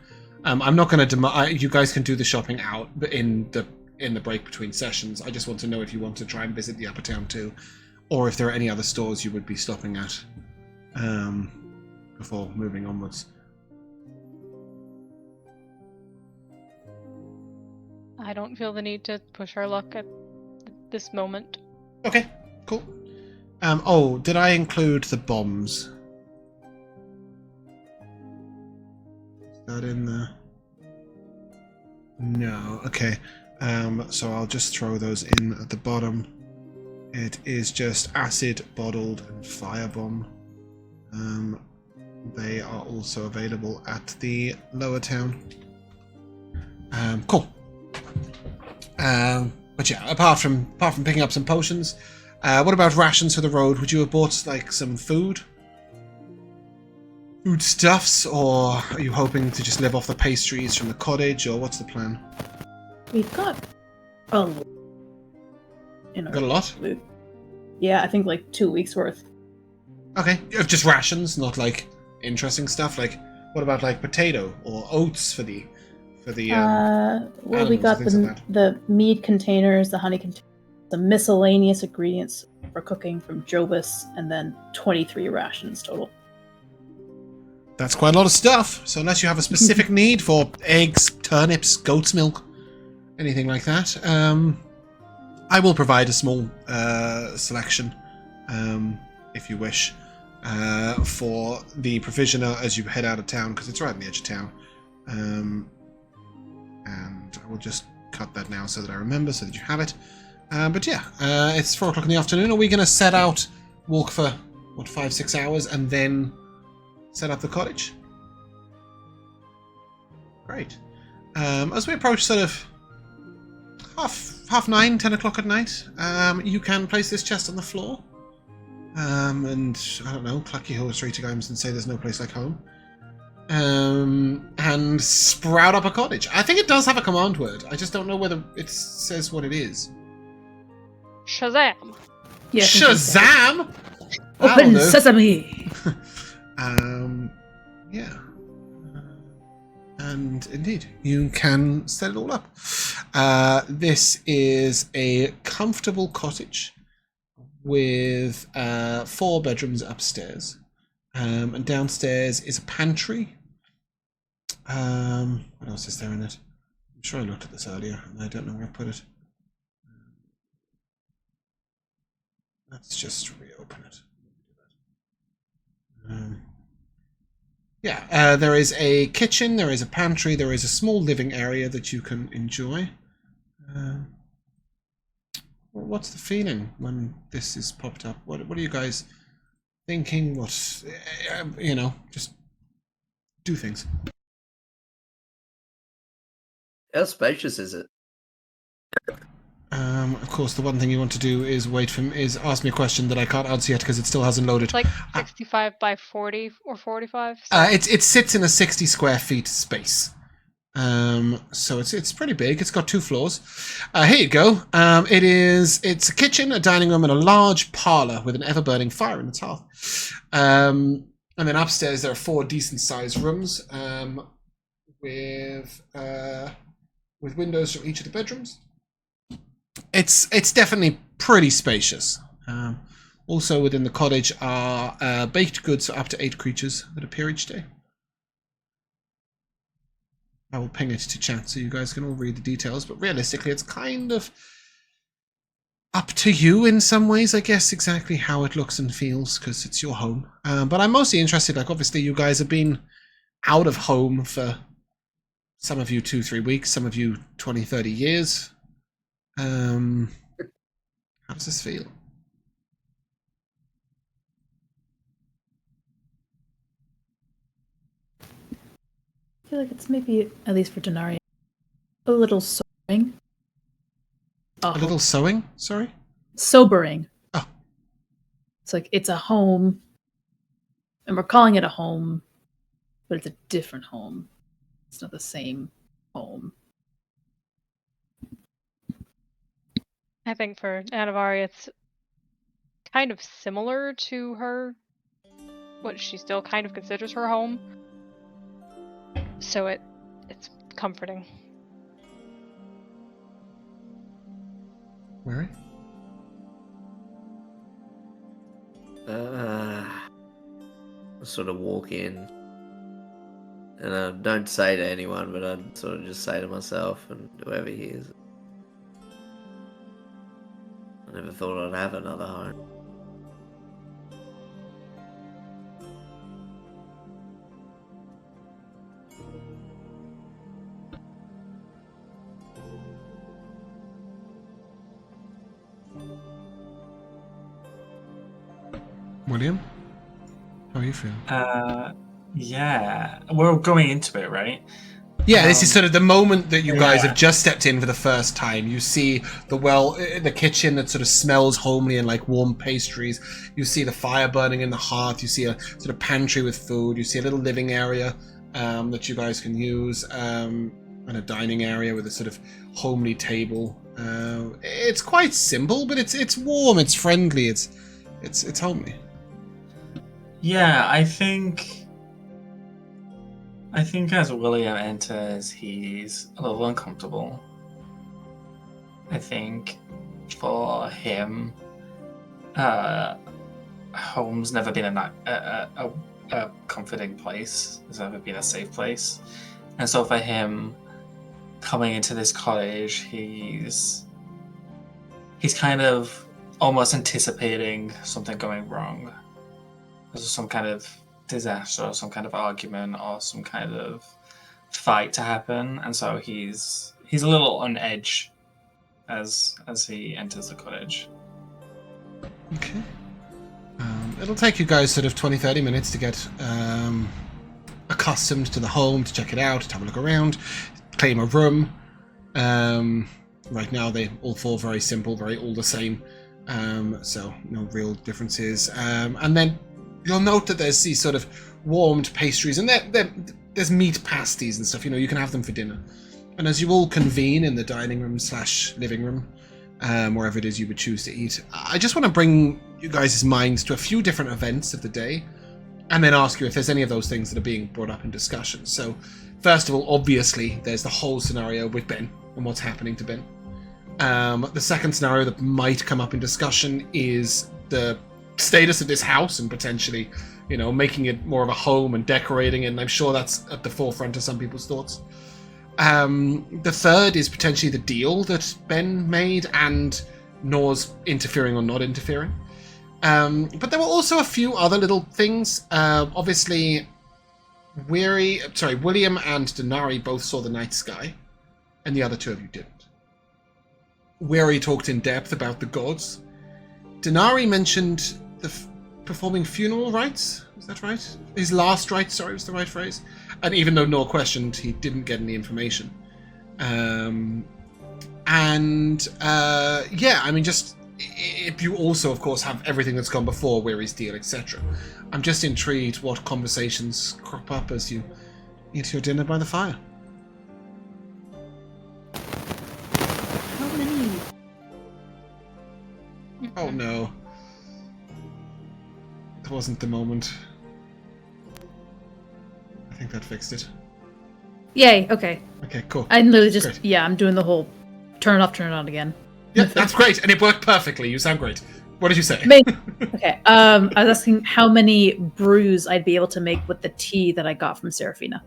I'm not going to you guys can do the shopping out in the break between sessions. I just want to know if you want to try and visit the upper town too, or if there are any other stores you would be stopping at before moving onwards. I don't feel the need to push our luck at this moment. Okay, cool. Oh, did I include the bombs? Is that in the... No, okay. So I'll just throw those in at the bottom. It is just acid, bottled, and firebomb. They are also available at the lower town. Cool. But yeah, apart from picking up some potions, what about rations for the road? Would you have bought like some food? Foodstuffs, or are you hoping to just live off the pastries from the cottage, or what's the plan? We've got a lot. Got a lot? Yeah, I think like 2 weeks worth. Okay, just rations, not like interesting stuff. Like, what about like potato or oats for the Well, we animals got and things like that? the mead containers, the honey containers, the miscellaneous ingredients for cooking from Jobus, and then 23 rations total. That's quite a lot of stuff. So unless you have a specific need for eggs, turnips, goat's milk, anything like that, I will provide a small selection, if you wish, for the provisioner as you head out of town, because it's right on the edge of town. And I will just cut that now so that I remember, so that you have it. But yeah, it's 4 o'clock in the afternoon. Are we going to set out, walk for, 5-6 hours, and then set up the cottage? Great. As we approach sort of half 9, 10 o'clock at night, you can place this chest on the floor. And, I don't know, cluck your heels 3 times and say there's no place like home. And sprout up a cottage. I think it does have a command word. I just don't know whether it says what it is. Shazam! Yeah, Shazam! Open That'll do. sesame! Yeah. And indeed, you can set it all up. This is a comfortable cottage with 4 bedrooms upstairs. And downstairs is a pantry. What else is there in it? I'm sure I looked at this earlier, and I don't know where I put it. Let's just reopen it. Yeah, there is a kitchen, there is a pantry, there is a small living area that you can enjoy. What's the feeling when this is popped up? What are you guys thinking? What, just do things. How spacious is it? Of course, the one thing you want to do is ask me a question that I can't answer yet because it still hasn't loaded. It's like 65 by 40 or 45. So. It sits in a 60 square feet space. So it's pretty big. It's got 2 floors. Here you go. It's a kitchen, a dining room, and a large parlor with an ever-burning fire in its hearth. And then upstairs there are 4 decent-sized rooms with windows from each of the bedrooms. It's definitely pretty spacious. Also within the cottage are baked goods for up to 8 creatures that appear each day. I will ping it to chat so you guys can all read the details, but realistically it's kind of up to you in some ways, I guess, exactly how it looks and feels, because it's your home. But I'm mostly interested, like, obviously you guys have been out of home for some of you 2-3 weeks, some of you 20-30 years. How does this feel? I feel like it's maybe, at least for Dinari, a little sobering. A little sewing? Sorry? Sobering. Oh. It's like, it's a home, and we're calling it a home, but it's a different home. It's not the same home. I think for Anivari, it's kind of similar to her, what she still kind of considers her home. So it's comforting. Mary? I sort of walk in, and I don't say to anyone, but I sort of just say to myself and whoever hears it. I never thought I'd have another home. William? How are you feeling? Yeah, we're going into it, right? Yeah, this is sort of the moment that you guys Yeah. have just stepped in for the first time. You see the kitchen that sort of smells homely and like warm pastries. You see the fire burning in the hearth. You see a sort of pantry with food. You see a little living area that you guys can use, and a dining area with a sort of homely table. It's quite simple, but it's warm. It's friendly. It's homely. Yeah, I think as William enters, he's a little uncomfortable. I think for him, home's never been a comforting place. It's never been a safe place. And so for him, coming into this cottage, he's kind of almost anticipating something going wrong. There's some kind of disaster or some kind of argument or some kind of fight to happen, and so he's a little on edge as he enters the cottage. Okay. It'll take you guys sort of 20-30 minutes to get accustomed to the home, to check it out, to have a look around, claim a room. Right now they all fall very simple, very all the same, so no real differences. And then you'll note that there's these sort of warmed pastries, and there's meat pasties and stuff. You can have them for dinner. And as you all convene in the dining room / living room, wherever it is you would choose to eat, I just want to bring you guys' minds to a few different events of the day, and then ask you if there's any of those things that are being brought up in discussion. So, first of all, obviously, there's the whole scenario with Ben and what's happening to Ben. The second scenario that might come up in discussion is the status of this house and potentially, making it more of a home and decorating it, and I'm sure that's at the forefront of some people's thoughts. The third is potentially the deal that Ben made and Nor's interfering or not interfering. But there were also a few other little things. Obviously, William and Dinari both saw the night sky, and the other two of you didn't. Weary talked in depth about the gods. Dinari mentioned performing funeral rites. Is that right? His last rites, sorry, was the right phrase. And even though Nor questioned, he didn't get any information. Just if you also, of course, have everything that's gone before, Weary's deal, etc. I'm just intrigued what conversations crop up as you eat your dinner by the fire. How many? Oh no. It wasn't the moment. I think that fixed it. Yay, okay. Okay, cool. I literally just, Great. I'm doing the whole turn it off, turn it on again. Yeah, that's great, and it worked perfectly. You sound great. What did you say? Okay, I was asking how many brews I'd be able to make with the tea that I got from Serafina.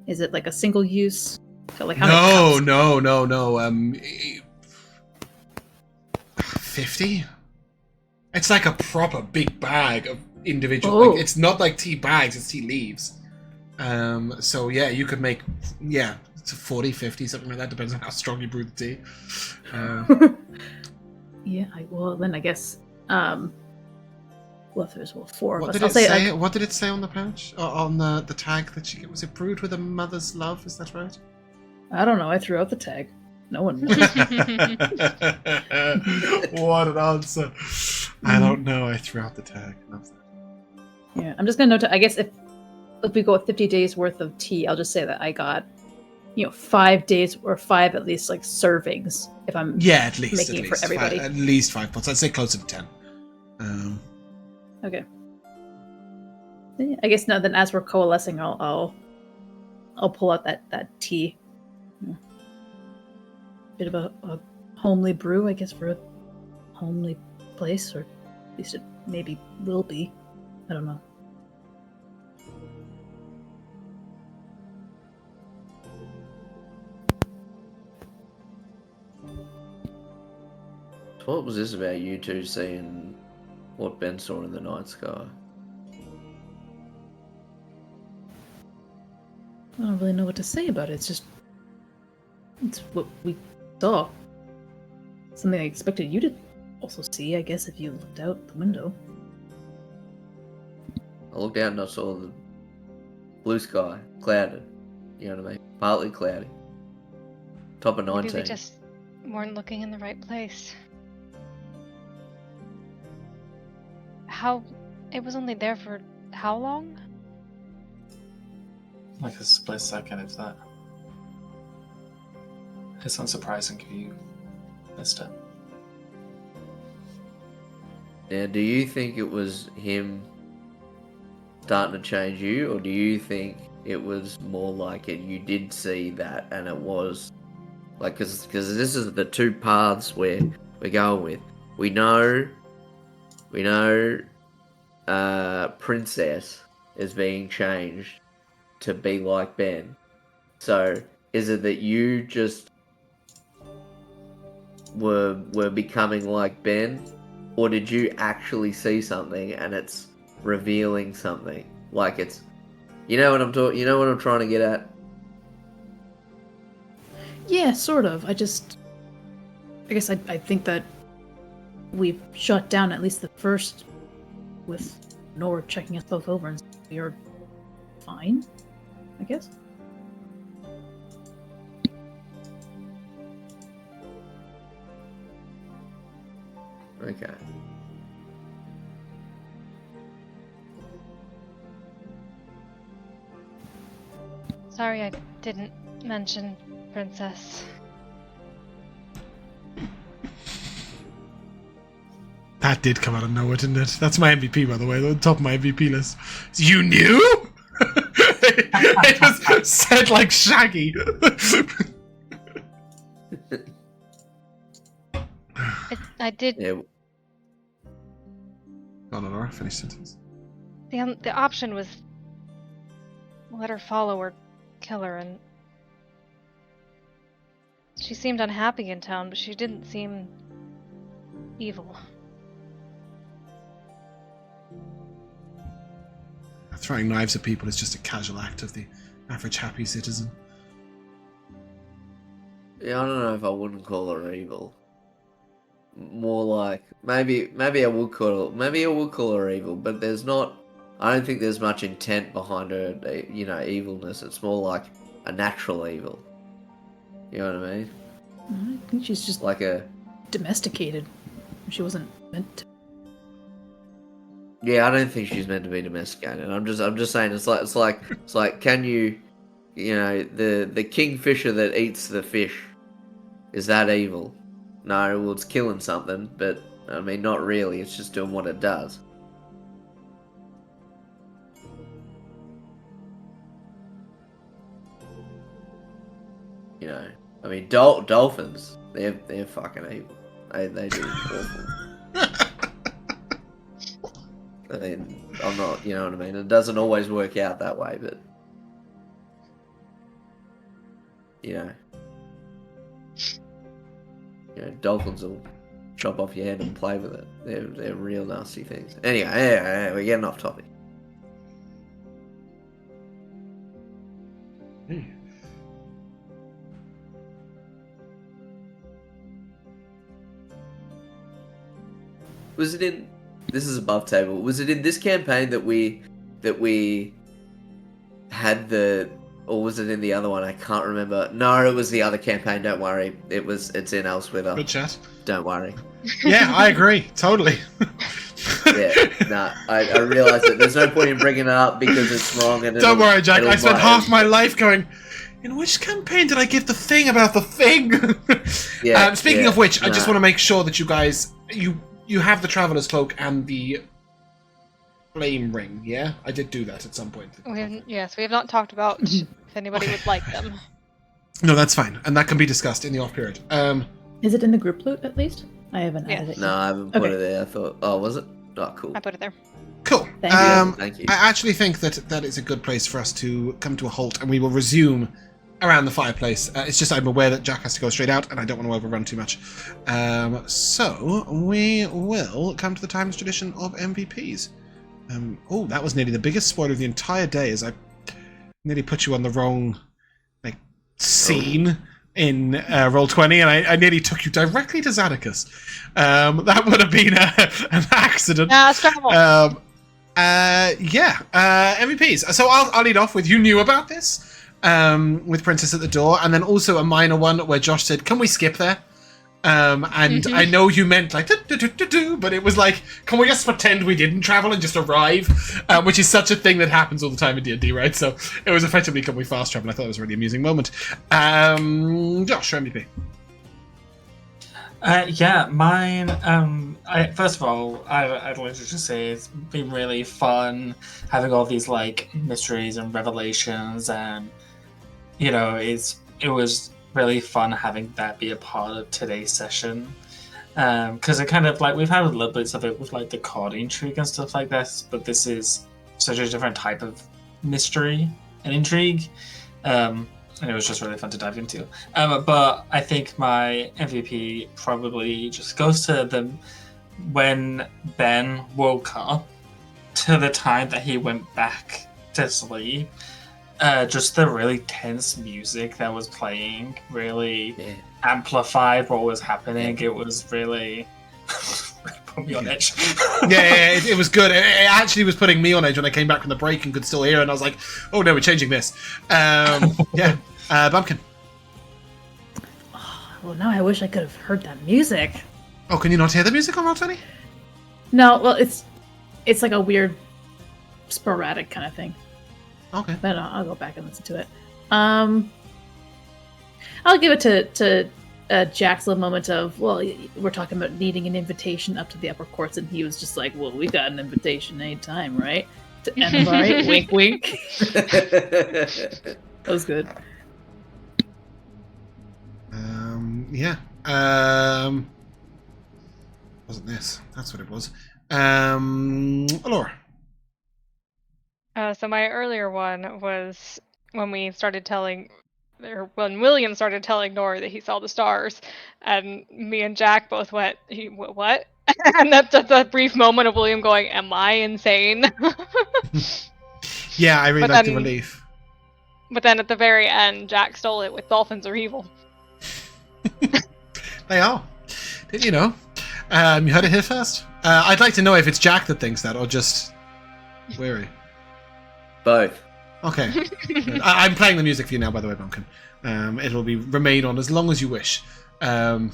Is it like a single use? So like how many cups? No. 50? It's like a proper big bag of individual. Oh. Like, it's not like tea bags, it's tea leaves. So yeah, you could make, it's 40, 50, something like that. Depends on how strong you brew the tea. Yeah, then I guess, if there's four What of us, did I'll it say, say? What did it say on the pouch? On the tag that she was it brewed with a mother's love? Is that right? I don't know, I threw out the tag. No one knows. What an answer. I don't know, I threw out the tag. Love that. Yeah, I'm just gonna note, I guess if we go with 50 days worth of tea, I'll just say that I got, 5 days or 5 at least, like, servings, if I'm at least making it for everybody. At least 5 pots. I'd say closer to 10. Okay. Yeah, I guess now then, as we're coalescing, I'll pull out that tea. Bit of a homely brew, I guess, for a homely place, or at least it maybe will be. I don't know. What was this about you two seeing what Ben saw in the night sky? I don't really know what to say about it. It's what we saw. Something I expected you to also see, I guess, if you looked out the window. I looked out and I saw the blue sky, clouded. You know what I mean? Partly cloudy. Top of 19. Maybe we just weren't looking in the right place. It was only there for how long? Like a split second, if that. It's unsurprising if you missed it. Now, do you think it was him starting to change you, or do you think it was more like you did see that and it was like, because this is the two paths we're going with. We know Princess is being changed to be like Ben. So is it that you just were becoming like Ben, or did you actually see something and it's revealing something? Like it's, you know what I'm trying to get at? Yeah, sort of. I guess I think that we've shut down at least the first with Nora checking us both over and we are fine, I guess. Okay. Sorry I didn't mention Princess. That did come out of nowhere, didn't it? That's my MVP, by the way, the top of my MVP list. You knew? It was said like Shaggy. I did. Yeah. Go on, Elora, finish sentence. The option was let her follow or kill her, and she seemed unhappy in town, but she didn't seem evil. Throwing knives at people is just a casual act of the average happy citizen. Yeah, I don't know if I wouldn't call her evil. More like maybe I would call her evil, but there's not. I don't think there's much intent behind her, evilness. It's more like a natural evil. You know what I mean? I think she's just like a domesticated. She wasn't meant to. Yeah, I don't think she's meant to be domesticated. I'm just saying it's like can you the kingfisher that eats the fish, is that evil? No, well it's killing something, but I mean not really, it's just doing what it does. I mean dolphins, they're fucking evil. They do awful. I mean, I'm not, you know what I mean? It doesn't always work out that way, but dolphins will chop off your head and play with it. They're real nasty things. Anyway, we're getting off topic. Was it in? This is above table. Was it in this campaign that we had or was it in the other one? I can't remember. No, it was the other campaign. Don't worry. It's in Elswither. Good chat. Don't worry. Yeah, I agree. Totally. I realise that there's no point in bringing it up because it's wrong. And don't worry, Jack. I spent half my life going, in which campaign did I give the thing about the thing? Speaking of which, I just want to make sure that you guys, you have the Traveler's Cloak and the flame ring, yeah? I did do that at some point. Yes, we have not talked about if anybody would like them. No, that's fine. And that can be discussed in the off period. Is it in the group loot, at least? I haven't added it. No, I haven't put it there. I thought, was it? Oh, cool. I put it there. Cool. Thank you. I actually think that is a good place for us to come to a halt, and we will resume around the fireplace. It's just I'm aware that Jack has to go straight out, and I don't want to overrun too much. So we will come to the times tradition of MVPs. That was nearly the biggest spoiler of the entire day, as I nearly put you on the wrong scene in Roll20, and I nearly took you directly to Xanacus. That would have been an accident. Scramble. MVPs. So I'll lead off with, you knew about this, with Princess at the door, and then also a minor one where Josh said, can we skip there? And I know you meant like, but it was like, can we just pretend we didn't travel and just arrive? Which is such a thing that happens all the time in D&D, right? So it was effectively, can we fast travel? I thought it was a really amusing moment. Josh, your MVP. Mine. First of all, I'd like to just say it's been really fun having all these like mysteries and revelations, and it was really fun having that be a part of today's session. Because it kind of like we've had a little bit of it with like the card intrigue and stuff like this, but this is such a different type of mystery and intrigue. And it was just really fun to dive into. But I think my MVP probably just goes to when Ben woke up to the time that he went back to sleep. Just the really tense music that was playing really amplified what was happening. It was really put me on edge. It was good. It actually was putting me on edge when I came back from the break and could still hear it, and I was like, oh no, we're changing this. Bumpkin. Well, now I wish I could have heard that music. Oh, can you not hear the music on Roll20? No, well, it's like a weird, sporadic kind of thing. Okay. But I'll go back and listen to it. I'll give it to Jack's little moment of, well, we're talking about needing an invitation up to the upper courts, and he was just like, well, we got an invitation anytime, right? To Anivari, wink, wink. That was good. Wasn't this? That's what it was. Elora. So my earlier one was when William started telling Nora that he saw the stars, and me and Jack both went, what? And that's that brief moment of William going, am I insane? Yeah, I really like the relief. But then at the very end, Jack stole it with dolphins are evil. They are. Did you know? You heard it here first? I'd like to know if it's Jack that thinks that, or just Weary. Both. Okay. I'm playing the music for you now, by the way, Bumpkin. It'll remain on as long as you wish. So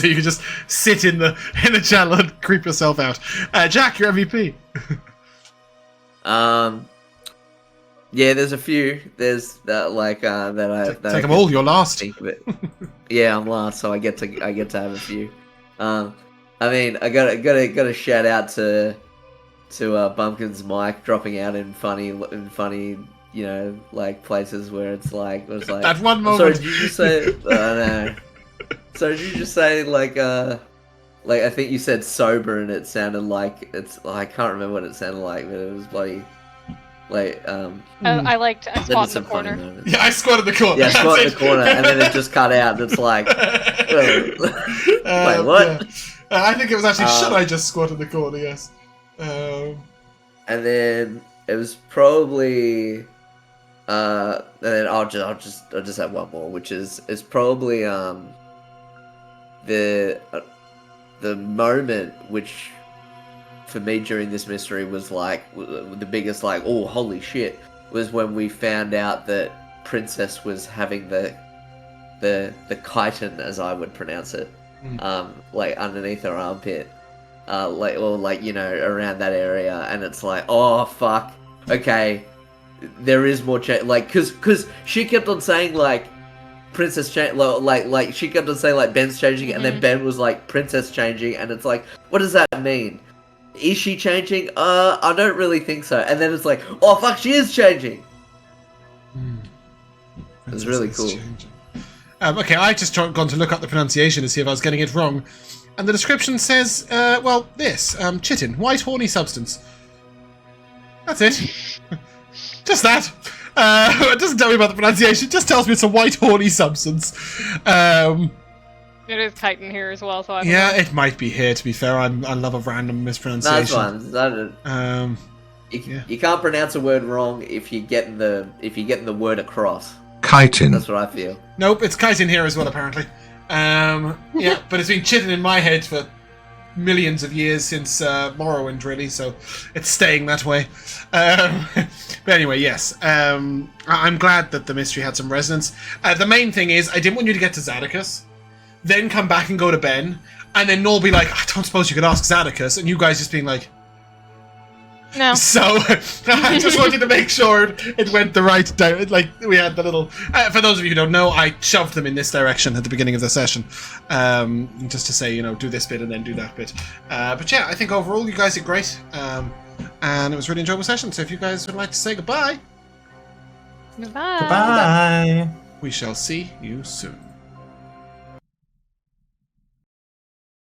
you can just sit in the channel and creep yourself out. Jack, your MVP. Yeah, there's a few. There's that take them all. You're last. Yeah, I'm last, so I get to have a few. I mean, I got a shout out to Bumpkin's mic dropping out in funny, like places where it was like that one moment. Sorry, did you just say? No. So did you just say like I think you said sober, and it sounded like I can't remember what it sounded like, but it was bloody. I squat in the corner. Yeah, I squat in the corner. Yeah, I squat in the corner, and then it just cut out, and it's like, wait, what? Yeah. I think it was actually, should I just squat in the corner? Yes. And then it was probably, and then I'll just have one more, which is probably the moment which, for me during this mystery, was like the biggest, like, oh holy shit, was when we found out that Princess was having the chitin, as I would pronounce it, like underneath her armpit, around that area, and it's like, oh fuck, okay, there is more change, like, cause she kept on saying like Princess change, like she kept on saying like Ben's changing, and then Ben was like Princess changing, and it's like, what does that mean? Is she changing? I don't really think so. And then it's like, oh fuck, she is changing. It was really cool. Okay, I just gone to look up the pronunciation to see if I was getting it wrong, and the description says, chitin, white horny substance. That's it. Just that. It doesn't tell me about the pronunciation. It just tells me it's a white horny substance. It is chitin here as well, so I it might be here. To be fair, I love a random mispronunciation. That's fine. You can't pronounce a word wrong if you're getting the word across. Chitin. That's what I feel. Nope, it's chitin here as well, apparently. But it's been chitin in my head for millions of years since Morrowind, really, so it's staying that way. But anyway, yes. I'm glad that the mystery had some resonance. The main thing is, I didn't want you to get to Zadocus, then come back and go to Ben, and then Noel be like, I don't suppose you could ask Zadocus, and you guys just being like... No. So, I just wanted to make sure it went the right direction. Like, we had the little... for those of you who don't know, I shoved them in this direction at the beginning of the session. Just to say, do this bit and then do that bit. But yeah, I think overall you guys did great. And it was a really enjoyable session. So if you guys would like to say goodbye... Goodbye. Goodbye. We shall see you soon.